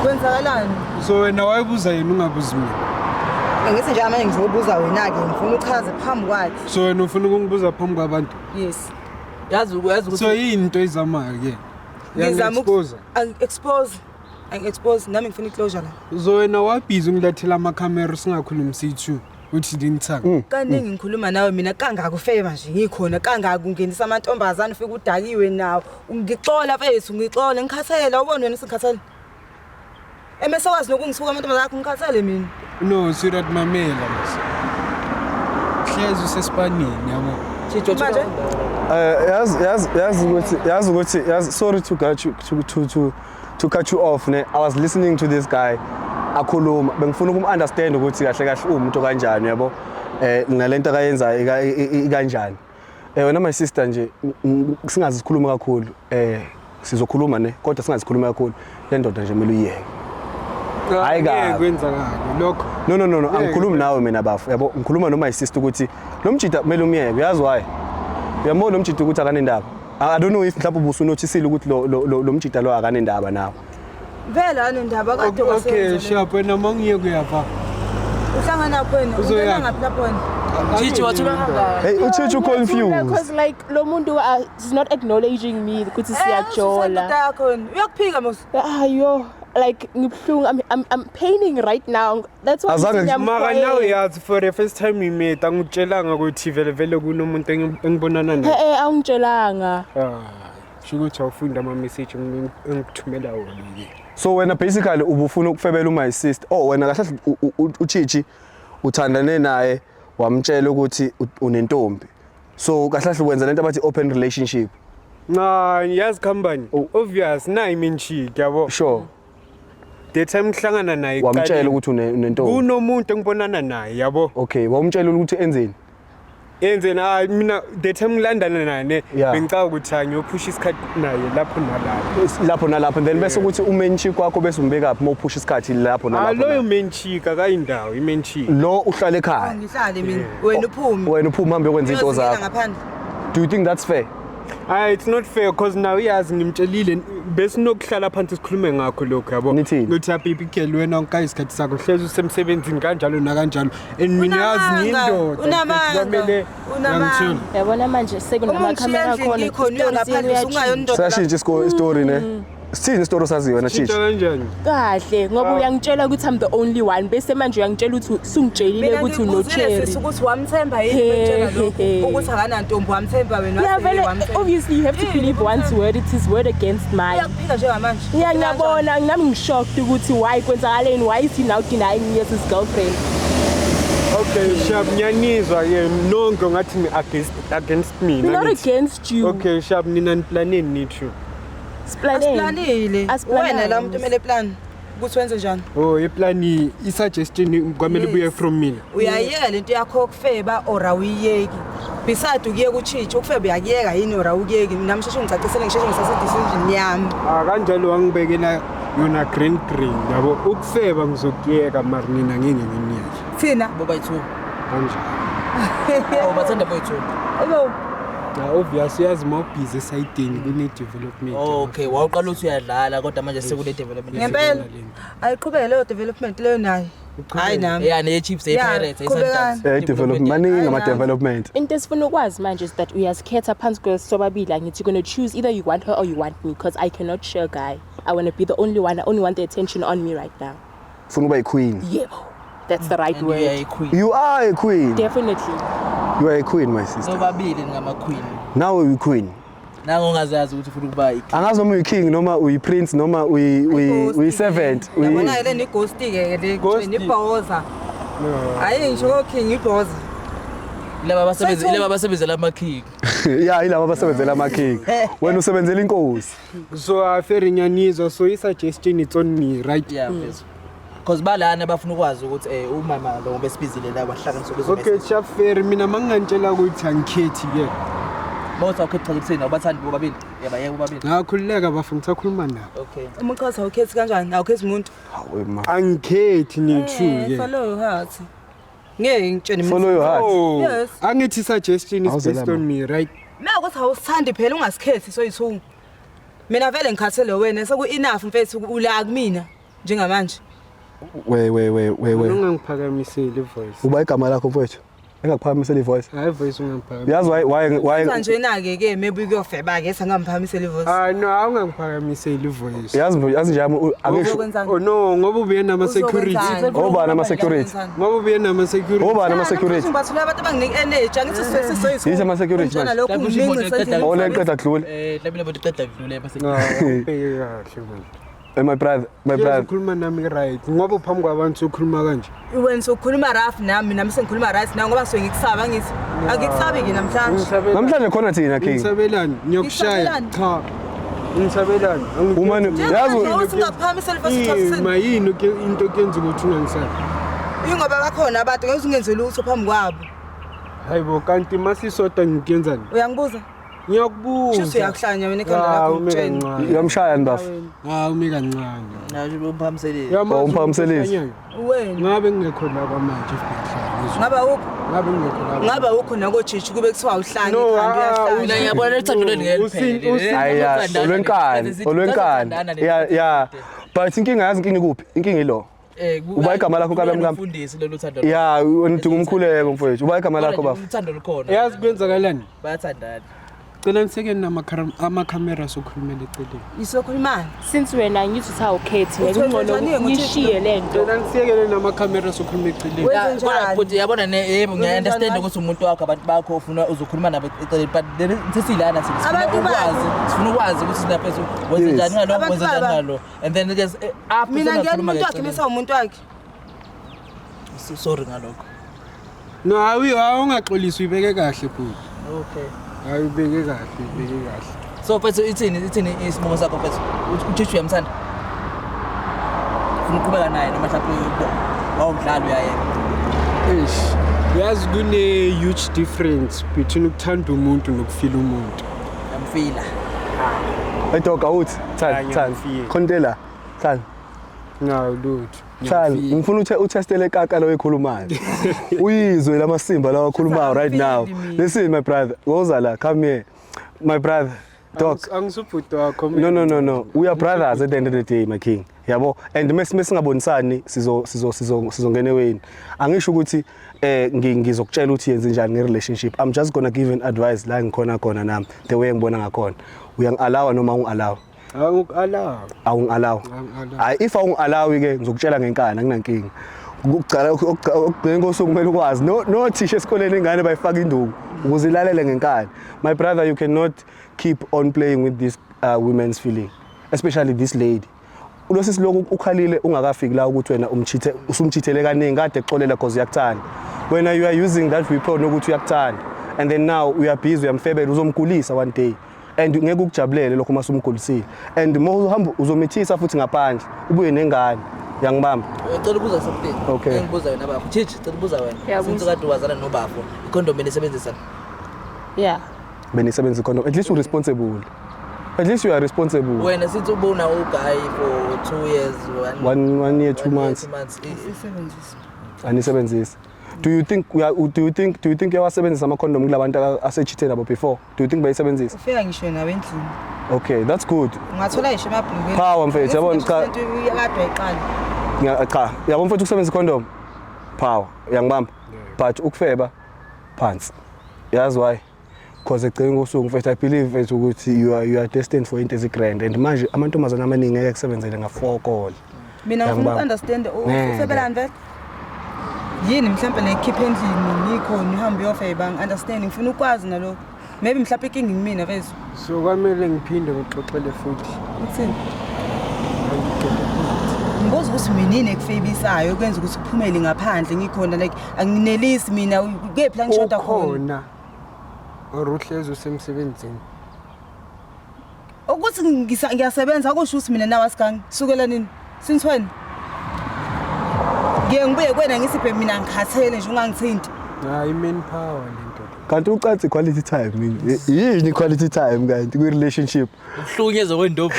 Kwenzakalani? So wena wayebuza yena ungabuzi mina. Ngithi nje manje ngizobuza wena ke ngifuna uchaze phambi kwakhe. So wena ufuna ukungibuza phambi kwabantu? Yes. yazi ukuthi So into izamayo ke. Ngizama expose nami ngifuna iclosure la. So wena wabhizi ungilethela amakhamera singakhulumi sithu uthi dintsanga. Kaningi ngikhuluma nawe mina kangaka ufeva nje ngikhona kangaka ungenisa amantombazana ufike udakiwe nawo ngixola mfethu ngixola ngikhathela ubone wena singikhathela. Emese wazi nokungisuka amantombazana akho ngikhathele mina. No, sweetheart mamela mase. Hlezi usespanini yabo. Chicho Manje yazi ukuthi sorry to cut you off ne. I was listening to this guy akhuluma bengifuna ukum-understand ukuthi kahle umuntu kanjani yabo ngalento akayenza ikanjani. Wena my sister nje singazi sikhuluma kakhulu sizokhuluma ne kodwa singazi sikhuluma kakhulu le ndoda nje kumele uyiyeke. Hayi ka kwenza kabi lokho. No angikhulumi nawe mina bafu yabo ngikhuluma no my sister ukuthi lo mjida kumele umyeke uyazi why uyamona lo mjida ukuthi akanendaba. I don't know if mhlawumbe ubusunothisile ukuthi lo mjida lo akanendaba nawe. vele anendaba kade wasenza. Okay, sharp wena mangiye kuyapha. Uhlangana khona Uzoya ngaphi lapho. Chichi wathula kangaka. Hey uchichi confused. Because like lo muntu is not acknowledging me ukuthi siyajola. Uyakuphika mos. Ayo like ngibhlungu I'm paining right now. That's why Mara now yazi for the first time we met angitshelanga ukuthi vele kunomuntu engibonana naye. Awungitshelanga. Shukuthi awufunda ama message engikuthumela wona ke. So wena basically ubufuna ukufebela my sister. Oh wena kahle uchichi uthandane naye wamtshela ukuthi unentombi. So kahle wenza lento abathi open relationship. Nah, yazi company. Obvious na imenchik yabo. Sure. The time ngihlangana naye wamtshela ukuthi unentombi. Kunomuntu engibonana naye yabo. Okay, wamtshela ukuthi enzeni? Enzeni mina the time ngilandana naye ne Yeah. bengicaka ukuthi ngiyophusha isikhathi naye lapho Lapho then bese ukuthi umenchi kwakho bese umbeka aphi mawuphusha isikhathi lapho nalapho. Loyo menchika kayindawo imenchika. Lo uhlala ekhaya. Ngihlale mina wena uphume. Wena uphuma hambe ukwenza into zakho. Do you think that's fair? It's not fair because now yazi ngimtshelile bese nokuhlala phansi sikhulume ngakho lokho yabo. Nithini? Ngothi baby girl wena onka isikhathi sakho hlezi usemsebenzini kanjalo nakanjalo and mina yazi ngindoda. Unamanga. Yabona manje sekunamakhamera khona. Ngikhona ngaphandle ungayondoda. Sashintsha story ne. Sithini story saziwe na chichi? Kanjani? Kahle ngoba uyangitshela ukuthi I'm the only one bese manje uyangitshela ukuthi sungitshelile ukuthi unocherry. Ukuthi wamthemba yini betshela lokho ukuthi akana ntombi wamthemba wena Yeah, obviously you have to believe one's word, it is word against mine. Uyakuphika njengamanje. Yeah, ngiyabona nami ngishocked ukuthi why kwenzakaleni, why is he now denying me as his girlfriend? Okay, sharp nyanizwa ke nonke ngathi ni against me. We're not against you. Okay, sharp nina planning nithu. Asiplanile. Wena la umuntu emele plan ukuthi wenze njani? Oh, iplani isuggestion kwamele buye from mina. Uyayela into yakho okufeba or awuyiyeki. beside ukuye kuchicho ukufebe yakuyeka yini ora ukuyeki nami sheshe ngicacisele ngisheshe ngisase decision yami kanjalo wangibekela yona green yabo ukufeba ngizokuyeka mara mina ngeke nginiyeke thina boba yi2 kanjalo bathanda boyi2 yebo obviously yazi more busy sayidini kune development okay wawuqala uthi uyadlala kodwa manje sekune development ngempela ayiqhubeke leyo development leyo nayo hayi nami yeah ne Chiefs Pirates development maningi ama development into esifuna ukwazi manje is that uyazikhetha phansi kwesobabili angithi you're going to choose either you want her or you want me because I cannot share guy I want to be the only one I only want the attention on me right now ufuna uba queen yeah that's the right word you are a queen definitely you are a queen my sister nobabili ngama queen now you queen nango ungazazi ukuthi ufuna ukuba angazi noma uyi king noma uyi prince noma uyi servant yabona ile ni ghost ke le ni bhoza hayi ngisho ko king ibhoza laba basebenzela ama king yeah ilaba abasebenzela ama king wena usebenzela inkosi so aferi nyanizwa so I suggestion it's on me right yeah please because balana bafuna ukwazi ukuthi umama lo besibizile la wahlanganisa kuzo okay chaferi mina mangantshela ukuthi angikhethi ke Mawuthi awukhethi kuthini awubathandi bobabili yaba yebo bobabili ngakhululeka bafuna ukukhuluma nabo okay umkhathi awukhethi kanjani awukhethi umuntu hawe ma angikhethi ni-true ke follow your heart ngeke ngitshene follow your heart yes angithi suggestion is based on me right mina ukuthi awusithandi phela ungasikhethi soyithu mina vele ngikhathele wena seku enough mfethu ula kumina njengamanje we ungangiphakamiseli voice uba igama lakho mfowethu engakuphakamisela ivoice hayi voice ungangiphakamisela yazi why manje na ke maybe kuyofeba ke sangamphakamisela ivoice no awungangiphakamiseli voice yazi nje angisho oh no ngoba ubuye nama security oba nama security ngoba ubuye nama security oba nama security bathula abantu abanginike energy angithi sisoyithu yisa ama security manje lokho ngiminqi sendlela ole qeda dlule hlabile bothi qeda kudlule base ubheke kahle manje my brother ukhuluma nami right ngoba uphambi kwabantu ukhuluma kanje wena sokhuluma rough nami sengikhuluma right nawe ngoba ngisuke ngikusaba ngithi akikusabi ke namhlanje khona thina king ngisabelani ngiyokushaya cha ngisabelani umani yazi usingaphakamisela ivoice mayini into kenza ukuthi ungangisabi ingoba bakhona abantu ngeke ungenze lutho phambi kwabo hayibo kanti masisodwa ngikenzani uyangibuza ngiyakubuza Shuthi uyakuhlanya wena ekhanda lakho utshena uyamshaya nibafu umi kancane nayo umphamiselile umphamiselisi wena ngabe ngingekhona kwamanje if ngaba ukho nako jiji kube kuthiwa uhlanye ekhanda uyahlanya mina ngiyabona uthando lwengempela aya olwenkani yeah but inkinga yazi inkinga ikuphi inkinga ilo uba igama lakho kabe mkampa ufundisi lolu thando yeah udinga umkhuleko mfowethu uba igama lakho bafu uthando lukhona yazi kwenzakalani bayathandana cela nisekeni ama-camera sokhulumela eceleni isokhulumana since wena ngithi usawukhethi ngekungcono ngishiye lento cela nisiyekele nama-camera sokhuluma eceleni kodwa but yabona yebo ngiya-understand ukuthi umuntu wakho abantu bakho ufuna uzokhuluma nabo eceleni but sesilana sifuna ukwazi ukuthi sinaphe wenze njani ngalo wenze njani ngalo and then ke after mina ngiyani umuntu wakhe bese umuntu wakhe sorry ngalokho no awungaxolisi uyibeke kahle bhuti okay hayi ubeke kahle so mfethu ithini isibongo sakho mfethu uJesu uyamthanda ufuna ukuqhubeka naye noma mhlawumbe wawudlala uyayena yazi kune-huge difference between ukuthanda umuntu nokufila umuntu yamfila edoga uthi thani khontela thani lutho thani ngifuna utestele kaka lo ekhulumayo uyizwe lamasimba lawa akhulumayo right now listen my brother woza la come here my brother dog angisubhuti wakho no we are brothers at the end of the day my king yabo and mesingabonisani sizongena eweni angisho ukuthi ngizokutshela ukuthi yenze njani nge-relationship I'm just gonna give an advice la ngikhona nami the way ngibona ngakhona uyangi-allow noma ungi-allow awungi-allow hayi if awungi-allow ke ngizokutshela ngenkani anginankinga ukugcina ngosuku kumele ukwazi nothisha esikoleni ingane bayifaka induku ukuze ilalele ngenkani my brother you cannot keep on playing with this women's feeling especially this lady ulosisi lokhu ukhalile ungakafiki la ukuthi wena usumchithele kaningi kade exolela because uyakuthanda when you are using that weapon ukuthi uyakuthanda and then now we are busy uyamfebela uzomgulisa one day and ngeke ukujabulele lokho masumgulisile and uhamba uzomithisa futhi ngaphandle ubuye nengane yangibamba cela ubuza something okay ngibuza wena bafo chichi cela ubuza wena since kade wazana nobafo ikhondom enisebenzisa Yeah. Benisebenzisa condom. At least you're responsible. At least you are responsible. Wena sithi ubona uguy for 2 years, 1 year, 2 months. Isebenzisa. Anisebenzisa. Do you think yawasebenzisa ama-condom kulabantu ase-cheated abo before? Do you think bayisebenzisa? Ufika ngisho nawe endlini. Okay, that's good. Ungathola ngisho emabhulukweni. Power mfethu, yabona cha. Uyakade wayiqala. Cha, yabona mfethu ukusebenzisa condom. Power, uyangibamba. But ukufeba phansi. Yazi why? Because egcina ngosuku mfethu I believe ukuthi you are destined for into ezigrand and manje amantombazana amaningi ayakusebenzela nga4 call. Mina ngifuna ukunderstand ufebelani vele? Yini mhlawumbe lekhipha endlini nikhona uhambe uyofeba understand ngifuna ukwazi nalokho. Maybe mhlawumbe inkingi ngimina phezulu. So kwamele ngiphinde ngixoxele futhi. Uthini? Ngibuza ukuthi minini ekufebisayo ukwenza ukuthi kuphumele ngaphandle ngikhona like anginelisi mina kephi la ngishoda khona. Khona. Oruhlezi usemsebenzini. Ukuthi ngiyasebenza akusho ukuthi mina nawe asigangi sukela nini since when ngibuye kwena ngisiphe mina ngikhathele nje ungangithinti Hayi manpower lento. Kanti ucathi quality time yini quality time kanti kwi relationship? Ukuhlukunyezwa kwendovu.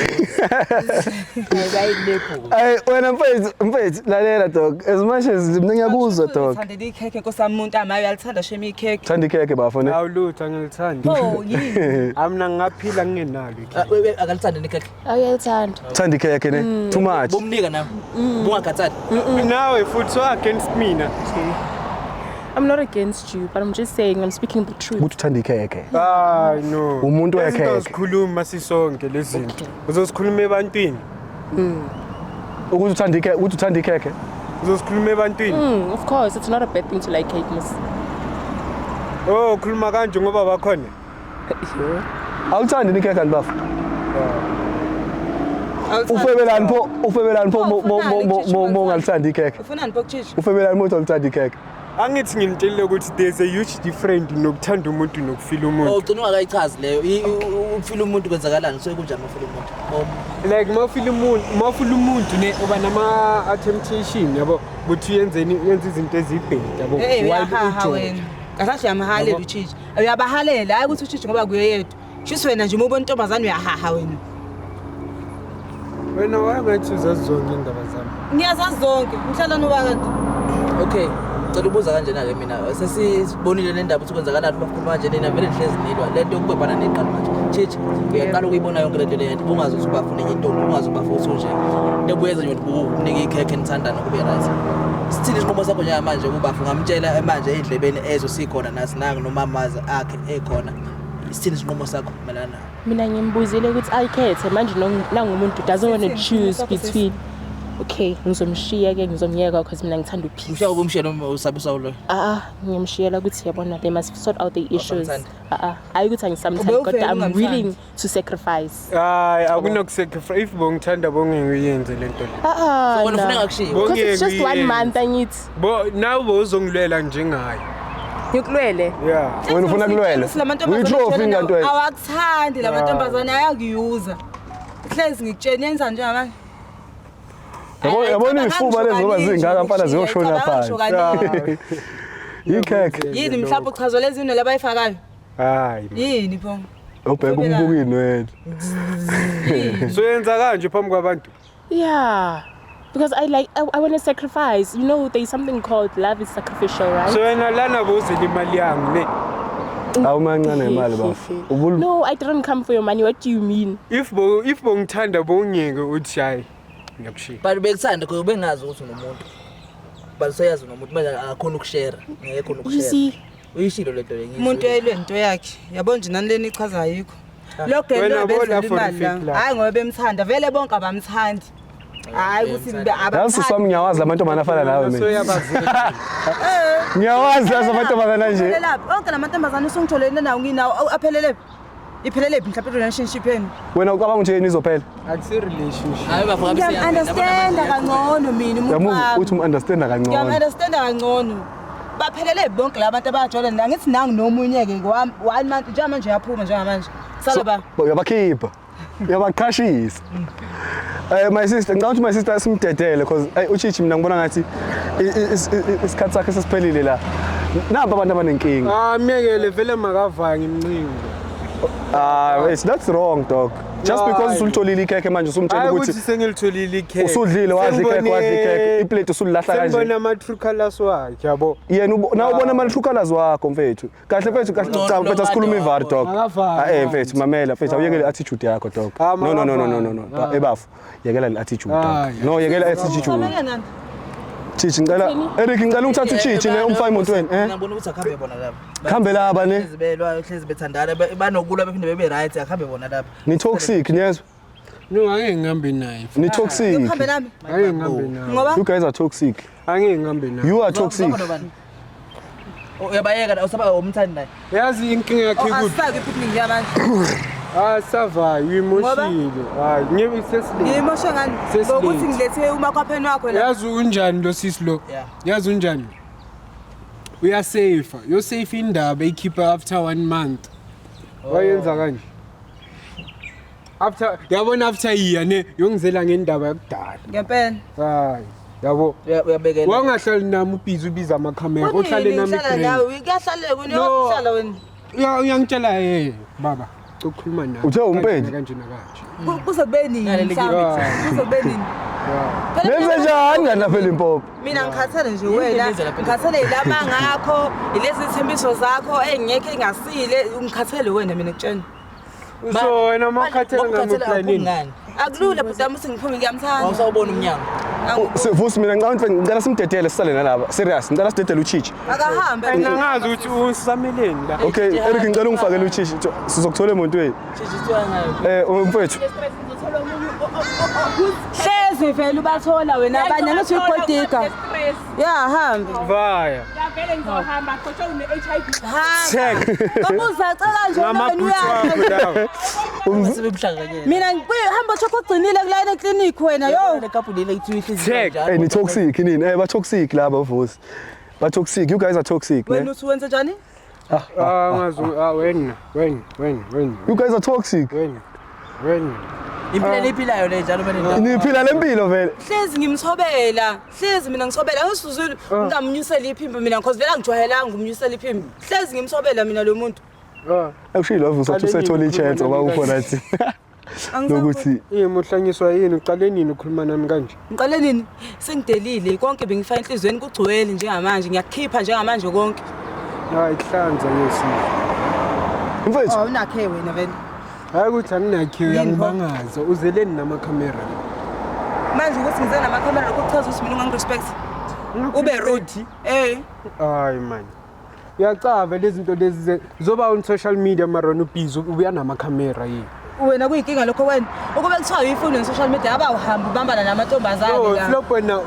Ayayilekho. Ay wena mfethu lalela dog as much as mina ngiyakuzwa dog. Ngithanda ikhekhe kosamuntu amaye uyalithanda shema ikhekhe. Thanda ikhekhe bafana. Awulutho angilithandi. Oh yini Amina ngaphila ngingenalo ikhekhe. Akalithanda nekhekhe. Awuyalithanda. Thanda ikhekhe ne too much. Bomnika nawe. Bungakhathali. Nawe futhi so against mina. I'm not against you, but I'm just saying I'm speaking the truth. Ukuthi thanda ikhekhe. Hayi no. Umuntu wekhekhe. Usikhuluma sisonke lezi zinto. Uzosikhuluma ebantwini. Ukuthi uthanda ikhekhe. Uzosikhuluma ebantwini. Of course, it's not a bad thing to like cake, miss. Oh, khuluma kanje ngoba bakhona. Awuthandi ikhekhe anbafu. Ufebelani pho ungalithandi ikhekhe. Ufunani bokuthisha Ufebelani moto olithanda ikhekhe. Angithi nginitshela ukuthi there's a huge difference nokuthanda umuntu nokufila umuntu. Ugcina ungayichazi leyo. Ukufila umuntu kwenzakalani so kunjani ufila umuntu. Like mawufila umuntu ne uba nama temptation yabo ukuthi yenze izinto ezibhedi yabo. uyahaha wena kahle yamahalela uchichi uyabahalela hayi ukuthi uchichi ngoba kuye yedwa shisi wena nje uma ubona intombazane uyahaha wena Wena wayengathi uzazi zonke indaba zami. ngiyazazi zonke mhlala noba kanti Okay. Ngicela ubuza kanjena ke mina sesibonile le ndaba ukuthi kwenzakalani bakhuluma kanje nina vele nihlezi nilwa lento yokubebana neqala manje chichi uyaqala ukuyibona yonke lento leyo ungazi ukuthi ubafuna enye intombi ungazi ubafa uthi nje nekuyenza nje ukunike ikhekhe nithandana kube right sithini isinqumo sakho nje manje ubafa ngamtshela manje endlebeni ezosikhona nasi nangu nomamaza akhe ekhona sithini isinqumo sakho melana Mina ngimbuzile ukuthi ayikhethe manje nangumuntu doesn't want to choose between okay ngizomshiya ke ngizomyeka because mina ngithanda upeace. Ushawa bomshelo usabisa lo. Ngiyamshiyela ukuthi yabona they must sort out the issues. Hayi ukuthi angisamthandi kodwa I'm willing to sacrifice. Hayi akunokusacrifice if bongithanda bongengiyenze lento le. So wena ufuna ngakushiya. Because it's just 1 month angithi. Nawe bozongilwela njengayo. Ngikulwele. Yeah. Wena ufuna kulwela. Uyitrophy ngantweni. Awakuthandi lamantombazane ayakuyuza. Hlezi ngikutshela yenza nje manje. Yabona izifuba lezi ngoba zingaka mfana ziyoshona phansi. Ikhekhe. Yini mhlawumbe uchazo lezi zinto labayifakayo? Hayi. Yini pho? Ubheka umbukini wena. So yenza kanje phambi kwabantu. Yeah. Because I want to sacrifice. You know, there's something called love is sacrificial, right? So wena lana bozela imali yangu ne. Awumancane imali bafu. No, I didn't come for your money. What do you mean? If bongithanda bongeke uthi hayi ngiyakushiya. But bekuthanda because bengazi ukuthi unomuntu. But soyazi unomuntu manje akakhona ukushare, ngeke khona You ukushare. see, Uyishilo lento lengithi. Umuntu oyelwe into yakhe. Yabo nje nani leni ichaza ayikho. Lokho Wena lelo bona bezela for imali the fake la. love. Hayi ngoba bemthanda vele bonke abamthandi. Hayi ukuthi Yasi sami ngiyawazi lamantombazana afana nawe So mina. yabazela. Ngiyawazi lamantombazana nje. lapho onke lamantombazane usungitholene nawo nginawo aphelele iphelele mhlawumbe relationship yenu. Wena ucabanga ukuthi yini izophela? Akusi relationship. Hayi bafaka Ngiyam-understand kangcono mina umuntu Yamuva wami. uthi understand kangcono. Ngiyam-understand kangcono. Baphelele bonke labantu abajwayele nina ngithi nangu nomunye ke ngo1 month nje manje yaphuma njengamanje. Salaba. Uyabakhipha. Uyabaqhashisa. My sister, ngicabanga my sister simdedele because uchichi mina ngibona ngathi isikhathi sakhe sesiphelile la. Napa abantu abanenkinga. Miyekele vele makavaye ngimncingo. That's wrong dog. Just because usulitholile ikhekhe manje usumtshela ukuthi ukuthi sengilitholile ikhekhe. usudlile wadla ikhekhe wadla ikhekhe iplate usulilahla kanje. Sengibona ama true colors wakhe yabo. Yena na ubona ama true colors wakho mfethu. Kahle mfethu cha mfethu asikhuluma ivari dog. Mfethu mamela mfethu awuyekele attitude yakho dog. No. Ebafu. Yekela le attitude dog. No yekela attitude. Chichi ngicela Eric ngicela ungithathe uchichi ne umfaka emotweni ngiyabona ukuthi akhambe bona lapha khambe laba ne izibelwa hlezi bethandana banokulwa bephinde bebe right akhambe bona lapha ni toxic niyezwa No angeke ngihambe naye. ni toxic Ukhambe nami. Angeke ngihambe naye. Ngoba you guys are toxic Angeke ngihambe naye. you are toxic uyabayeka usaba umthandi naye Yazi inkinga yakhe ukuthi asifake picnic yabantu. sava emoshile. Ngibe sesile. Ngimoshe ngani? Sesilate. Ngokuthi ngilethe umakwapheni wakho la. Yazi unjani lo sisi lo? Yeah. Yazi unjani? Uya safe. Yo safe indaba ikhipha after 1 month. Wayenza kanje. After yabona after year ne yongizela ngendaba yakudala. Ngempela. Hayi. Yabo. uyabekela Wangahlali nami ubhizi ubiza ama camera. Uhlale nami Uhlala ibrain. nawe, kuyahlale kunokuhlala wena. Uyangitshela baba. Ukhuluma nawe. Uthe umpedi? Kanje nakanje. Kuzobe nini mhlawumbe? Kuzobe nini? lenze njani ngana phela impopho Mina ngikhathele nje wena, ngikhathele ilama ngakho, ilezi thembiso zakho engekho engasile, ngikhathele wena mina kutshela. So wena makhathela ngami planning. Akulula bhuti musi ngiphume ngiyamthanda. awusawubona umnyango sivusi mina ngicela simdedele sisale nalaba serious ngicela sidedele uchichi Akahambe. Angazi ukuthi usameleni la. okay Eric ngicela ungifakele uchichi sizokuthola emontweni shishithwa ngayo mfethu Hlezi vele ubathola wena abanye nothi uqodika. Yeah, hambe. Vaya. Vele ngizohamba qotho une-HIV. Check. Babuza cela nje wena Ngamaphutha uyazi. lawo. sebebuhlanganyela Mina ngihamba chokho ugcinile kulayini eclinic wena yo. le kapulile ithi Check. ni toxic nini ba toxic laba vusi ba toxic you guys are toxic Wena ne uthi wenze njani? Ngazi wena. you guys are toxic Wena. impilo lephilayo le njalo bene niphila lempilo vele Hlezi ngimthobela. Hlezi mina ngithobela. Ngisuzile ngingamnyusela iphimbo mina because vela ngijwayelanga ngumnyusela iphimbo. Hlezi ngimthobela mina lo muntu. akushilo vusi uthi usethola ichance ngoba ukhonathi lokuthi Muhlanyiswa yini uqale nini ukhuluma nami kanje? Ngiqale nini? Sengidelile konke bengifaka enhlizweni kugcwele njengamanje ngiyakhipha njengamanje konke. Hayi ihlanza yesi. mfethu Awunakhe wena vele. Hayi ukuthi anginakhiwe Yini bo? yangibangaza uzeleni nama camera. Manje ukuthi ngize namakhamera ukuchaza ukuthi mina ungangirespect. Ube rude. Hayi man. Uyacava lezi zinto lezi zoba on social media marona ubhizi ubuya nama camera yini. Wena kuyinkinga lokho wena. Ukube kuthiwa uyifuna social media aba uhamba ubambana namantombazane la. Flop wena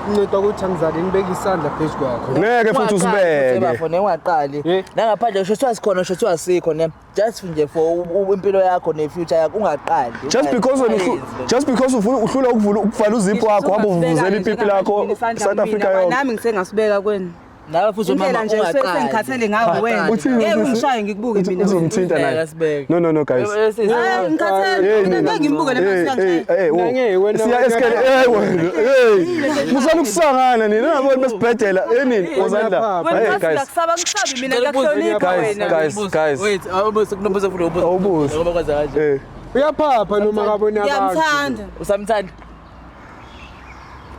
unceda ukuthi angizale nibeke isandla phezulu kwakho. ngeke futhi usibeke bafone ungaqali nangaphandle usho sikhona usho asikho ne just nje for impilo yakho ne future yakho ungaqali just because uhlula ukuvala uzipho wakho hamba uvuzela ipipi lakho South Africa yonke Nami ngisengasibeka kwena. nawe futhi Indlela nje sengikhathele ngawe wena. Ngeke ungishaye ngikubuke mina. uzomthinta naye no guys Ngikhathele. Ngeke ngimbuke namanje. siya eskele musana ukusangana nina nabo besibhedela nini wozandla Wena ngisakusaba ngisabi mina ngakuhlonipha wena. guys wait awubuze futhi awubuze ngoba kwaza kanje Uyaphapha noma ngabona abantu. Ngiyamthanda. usamthanda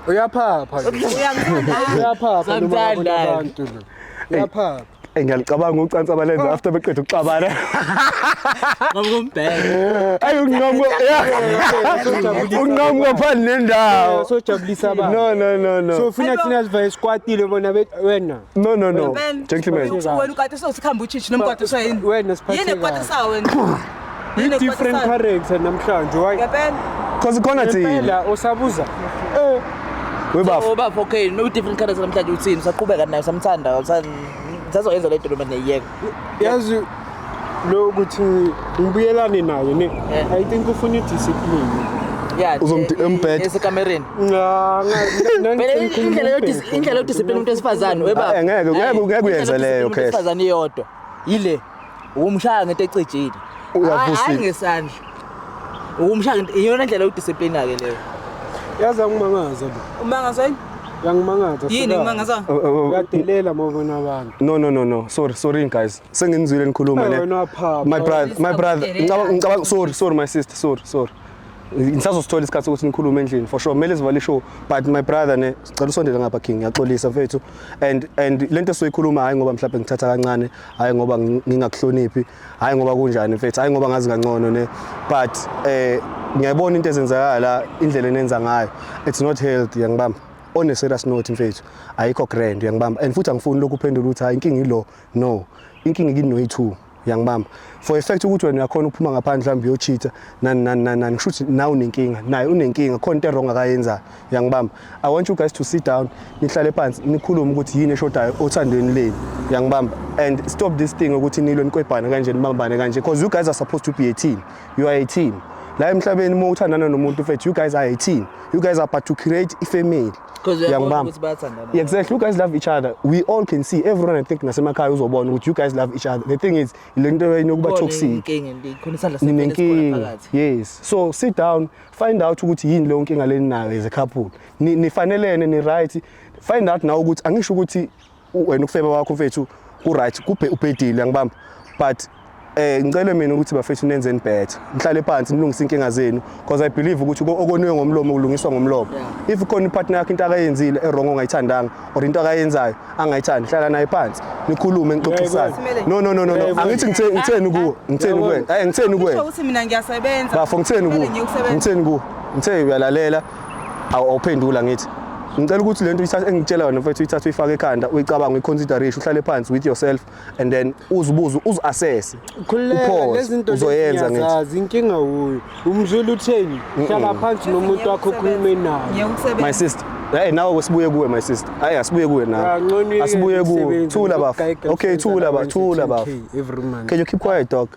Uyaphapha. Uyangithanda. Uyaphapha noma ngabona Sometimes. abantu. Uyaphapha. ngiyacabanga ucansi abalenza after beqeda ukuxabana ngoba kumbheke ayi unqamuka phandle nendawo Sojabulisa abantu. no So ufuna thina sivaye sikwatile bona wena. no gentlemen Wena ukade sokukhamba uchichi nomkwadiswa yini? Wena siphathe Yini ekwadisa wena? Yini different ekwadisa? character namhlanje why? Ngempela. cause khona thina Phela usabuza. webafu oba okay no different colors namhlanje uthini usaqhubeka naye samthanda sazoyenza lento noma neyiyeka Yazi lo ukuthi ngibuyelane naye ne. I think ufuna discipline. yeah Uzombheda. esekamereni Indlela indlela yodiscipline umuntu esifazane weba ngeke uyenze leyo cash esifazane iyodwa yile umshaya ngento ecijile Uyavusi. hayi ngesandla umshaya iyona indlela yodiscipline ake leyo yazi angimangaza lo. Umanga zweni? Uyangimangaza. Yini ngimangaza? Uyadelela mawubona abantu. No. Sorry guys. Sengingizwile nikhuluma ne. Wena pha. My brother. Ngicabanga sorry my sister. Sorry. Ngisazosithola isikhathi ukuthi nikhulume endlini for sure. Kumele sivale show. But my brother ne sicela usondele ngapha King. Ngiyaxolisa mfethu. And lento soyikhuluma hayi ngoba mhlawumbe ngithatha kancane, hayi ngoba ngingakuhloniphi, hayi ngoba kunjani mfethu, hayi ngoba ngazi kangcono ne. But ngiyabona into ezenzakala indlela enenza ngayo. It's not healthy yangibamba. On a serious note mfethu ayikho grand uyangibamba and futhi angifuni lokhu uphendula ukuthi hayi inkingi ilo no inkingi kini no2 uyangibamba for a fact ukuthi wena uyakhona ukuphuma ngaphandle mhlawumbe uyocheater nani ngisho nawe unenkinga naye unenkinga khona into wrong akayenza uyangibamba. I want you guys to sit down nihlale phansi nikhulume ukuthi yini eshodayo othandweni leni uyangibamba and stop this thing ukuthi nilwe nikwebhana kanje nibambane kanje because you guys are supposed to be a team. You are a team la emhlabeni uma uthandana nomuntu mfethu you guys are a team. You guys are part to create a family. Because exactly, you guys love each other. We all can see. Everyone I think nasemakhaya uzobona ukuthi you guys love each other. The thing is, lento enokuba toxic. Yes. So sit down, find out ukuthi yini leyo nkinga leni nayo as a couple. Nifanelene ni right. Find out now ukuthi angisho ukuthi wena ukufeba wakho mfethu ku right kuphe upedile ngibamba. But ngicela mina ukuthi bafethu nenzeni better. Nihlale phansi nilungise inkinga zenu because I believe ukuthi okonwe ngomlomo kulungiswa ngomlomo. If khona ipartner yakho into akayenzile errong ongayithandanga or into akayenzayo angayithandi hlala naye phansi nikhulume nixoxisane. No. Angithi ngitheni kuwe. Hayi ngitheni kuwe. Usho ukuthi mina ngiyasebenza. Bafo ngitheni kuwe. Ngithe uyalalela awuphendula ngithi. Ngicela ukuthi lento engitshela wena mfethu uyithatha uyifake ekhanda uyicabanga uyiconsideration uhlale phansi with yourself and then uzibuze uzassess lezinto uzoyenza ngithi inkinga huyo umzulu utheni hlala phansi nomuntu wakho ukhulume naye my sister hey nawe sibuye kuwe my sister hayi asibuye kuwe nawe asibuye kuwe thula bafu okay thula bafu can you keep quiet dog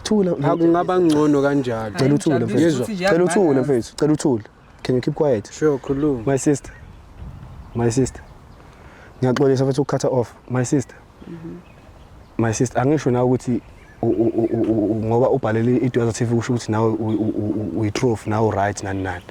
thula akungaba ngcono kanjalo cela uthule mfethu cela uthule can you keep quiet? Sure, khuluma. My sister. Ngiyaxolisa mfethu ukukhatha off. My sister. My sister angisho na ukuthi ngoba ubhalele i-positive kusho ukuthi nawe uyi-truth nawe right nani.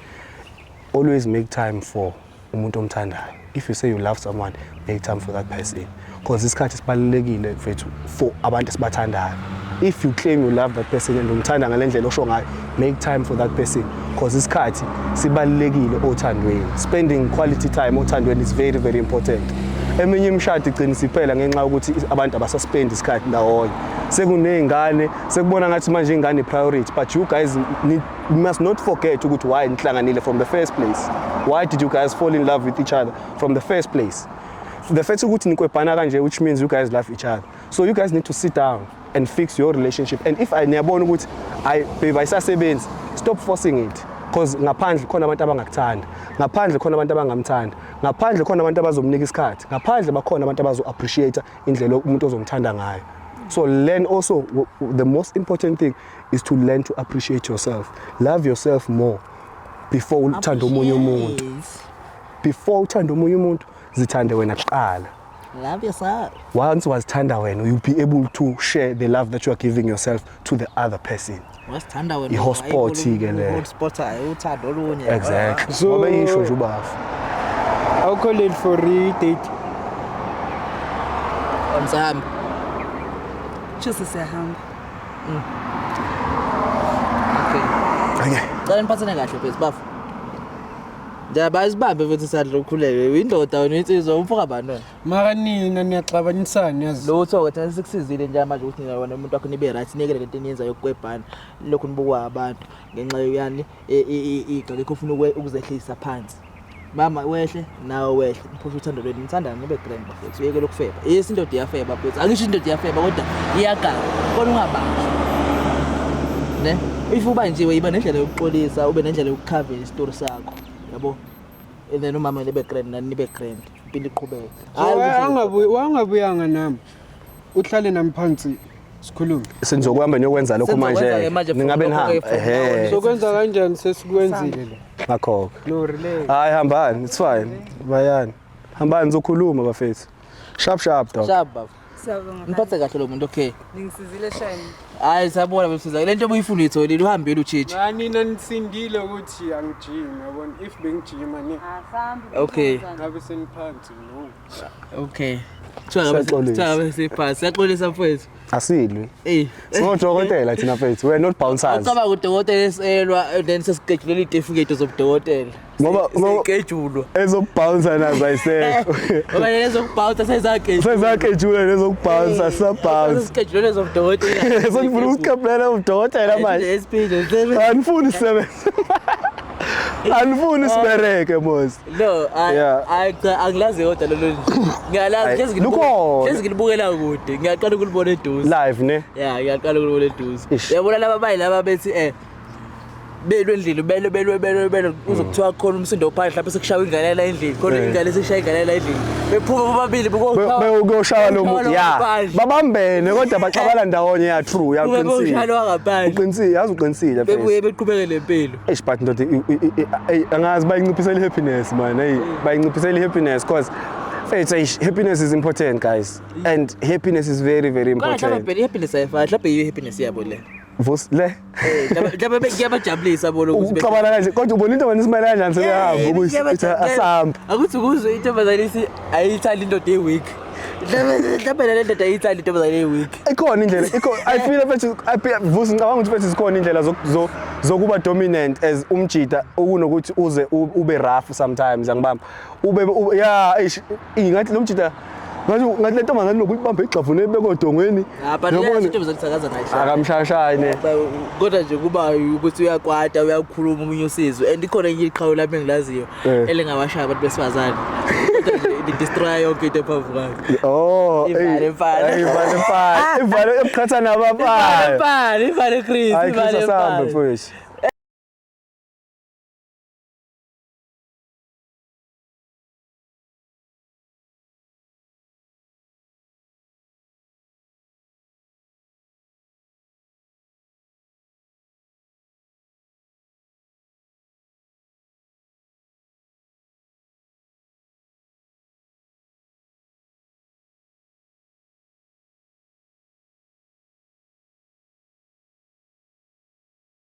Always make time for umuntu omthandayo. If you say you love someone, make time for that person. Because isikhathi sibalulekile mfethu for abantu esibathandayo. If you claim you love that person and umthanda ngalendlela osho ngayo, make time for that person because isikhathi sibalulekile othandweni. Spending quality time othandweni is very very important. Eminye imishado igcina siphela ngenxa ukuthi abantu abasaspend isikhathi ndawonye. Sekunezingane, sekubona ngathi manje ingane priority, but you guys must not forget ukuthi why nihlanganile from the first place. Why did you guys fall in love with each other from the first place? The fact ukuthi nikwebhana kanje which means you guys love each other. So you guys need to sit down and fix your relationship. And if niyabona ukuthi babe ayisasebenzi, stop forcing it because ngaphandle khona abantu abangakuthanda, ngaphandle khona abantu abangamthanda, ngaphandle khona abantu abazomnika isikhathi, ngaphandle bakhona abantu abazo appreciate indlela umuntu ozomthanda ngayo. So learn also the most important thing is to learn to appreciate yourself. Love yourself more before uthanda omunye umuntu. Before uthanda omunye umuntu zithande wena kuqala. Love yourself. Once wazithanda wena, you'll be able to share the love that you are giving yourself to the other person. Wasithanda wena. I-hotspot ke le. Hotspot uthando olunye. Exactly. So ngoba yisho nje ubafu. I'll call it for date. Umsami. Just siyahamba. Okay. Cela niphathane kahle phezulu bafu. Njaba isibambe mfethu sadla ukhuleke. Indoda wena insizwa umfuka bani wena? Mara nina niyaxabanisana yazi. Lutho ke thina sikusizile nje manje ukuthi nina wena umuntu wakho nibe right nikele lento eniyenza yokukwebhana. Lokhu nibukwa abantu ngenxa yani igake khofuna ukuzehlisa phansi. Mama wehle nawe wehle mphusha uthando lweni nithandana nibe grand bafethu uyekela ukufeba. Yes indoda iyafeba bafethu. Angisho indoda iyafeba kodwa iyagala. Kodwa ungabanjwa. Ne? If uba nje uyiba nendlela yokuxolisa ube nendlela yokucover istory sakho. Yabo and then umama nibe grand nani nibe grand impilo iqhubeka wangabuyanga nami uhlale nami phansi sikhulume senizokuhamba niyokwenza lokho manje ningabe nihamba sokwenza kanjani sesikwenzile la ngakho no relax hayi hambani it's fine bayani hambani nizokhuluma bafethu sharp dog sharp bafo Siyabonga. Niphathe kahle lo muntu okay. Ningisizile shine. Hayi sabona besiza. Le nto obuyifuna uyitholile uhambile uchichi. Nina nisindile ukuthi angijimi yabona if bengijima ne Asambi. Okay. ngabe seniphansi no. Okay. Tshaka bese siyaxolisa mfowethu. Asilwi. Eh. Singodokotela thina mfethu. We're not bouncers. Ucaba udokotela eselwa then sesiqedule itifiketi zobudokotela. Ngoba sikejulwa. Ezokubhouncer nazo ayisekho. Ngoba lezo kubhouncer sezakejulwa. Sezakejula lezokubhouncer sabhounce. Sikejulwe lezo budokotela. Sokufuna ukuqaphela udokotela manje. Espide. Anifuni isebenze. Anifuni sibereke mos. No, angilazi kodwa lolo nje. Ngiyalazi hlezi ngilibukela kude. Ngiyaqala ukulibona eduze. Live ne? Yeah, ngiyaqala ukulibona eduze. Yabona laba bayi laba bethi belwendlini belwe uzokuthiwa khona umsindo ophansi lapho sekushaya ingalela endlini khona ingane seshaya ingalela endlini bephuma bobabili beyoshaya lo muntu ya babambene kodwa baxabana ndawonye ya true uqinisile yazi uqinisile bebuye beqhubeke lempilo but ndoda angazi bayinciphisela happiness man hey bayinciphisela happiness because happiness is important guys and happiness is very very important kodwa happiness ayifani mhlawumbe happiness yabo le le mhlawumbe bekuyabajabulisa bona ukuthi ucabana kanje kodwa ubona into wena isimela kanjani sebehamba ukuthi asamba akuthi ukuzwe intombazane ayithanda indoda eweak mhlawumbe le ndoda ayithanda intombazane eweak ikhona indlela I feel mfethu vusi ngicabanga ukuthi mfethu zikhona indlela zokuba dominant as umjida okunokuthi uze ube rough sometimes angibamba ube ya ingathi lo mjida ngathi lento manje nokuyibamba igxavune bekodongweni yabona intombazane sakaza nayo akamshashayine kodwa nje kuba ukuthi uyakwata uyakhuluma umunye usizwe and ikhona enye iqhawe lapho engilaziyo elingabashaya abantu besifazane destroy yonke into ephambi kwakhe ivale ebuqhathana abafana ivale Chris ivale mfowethu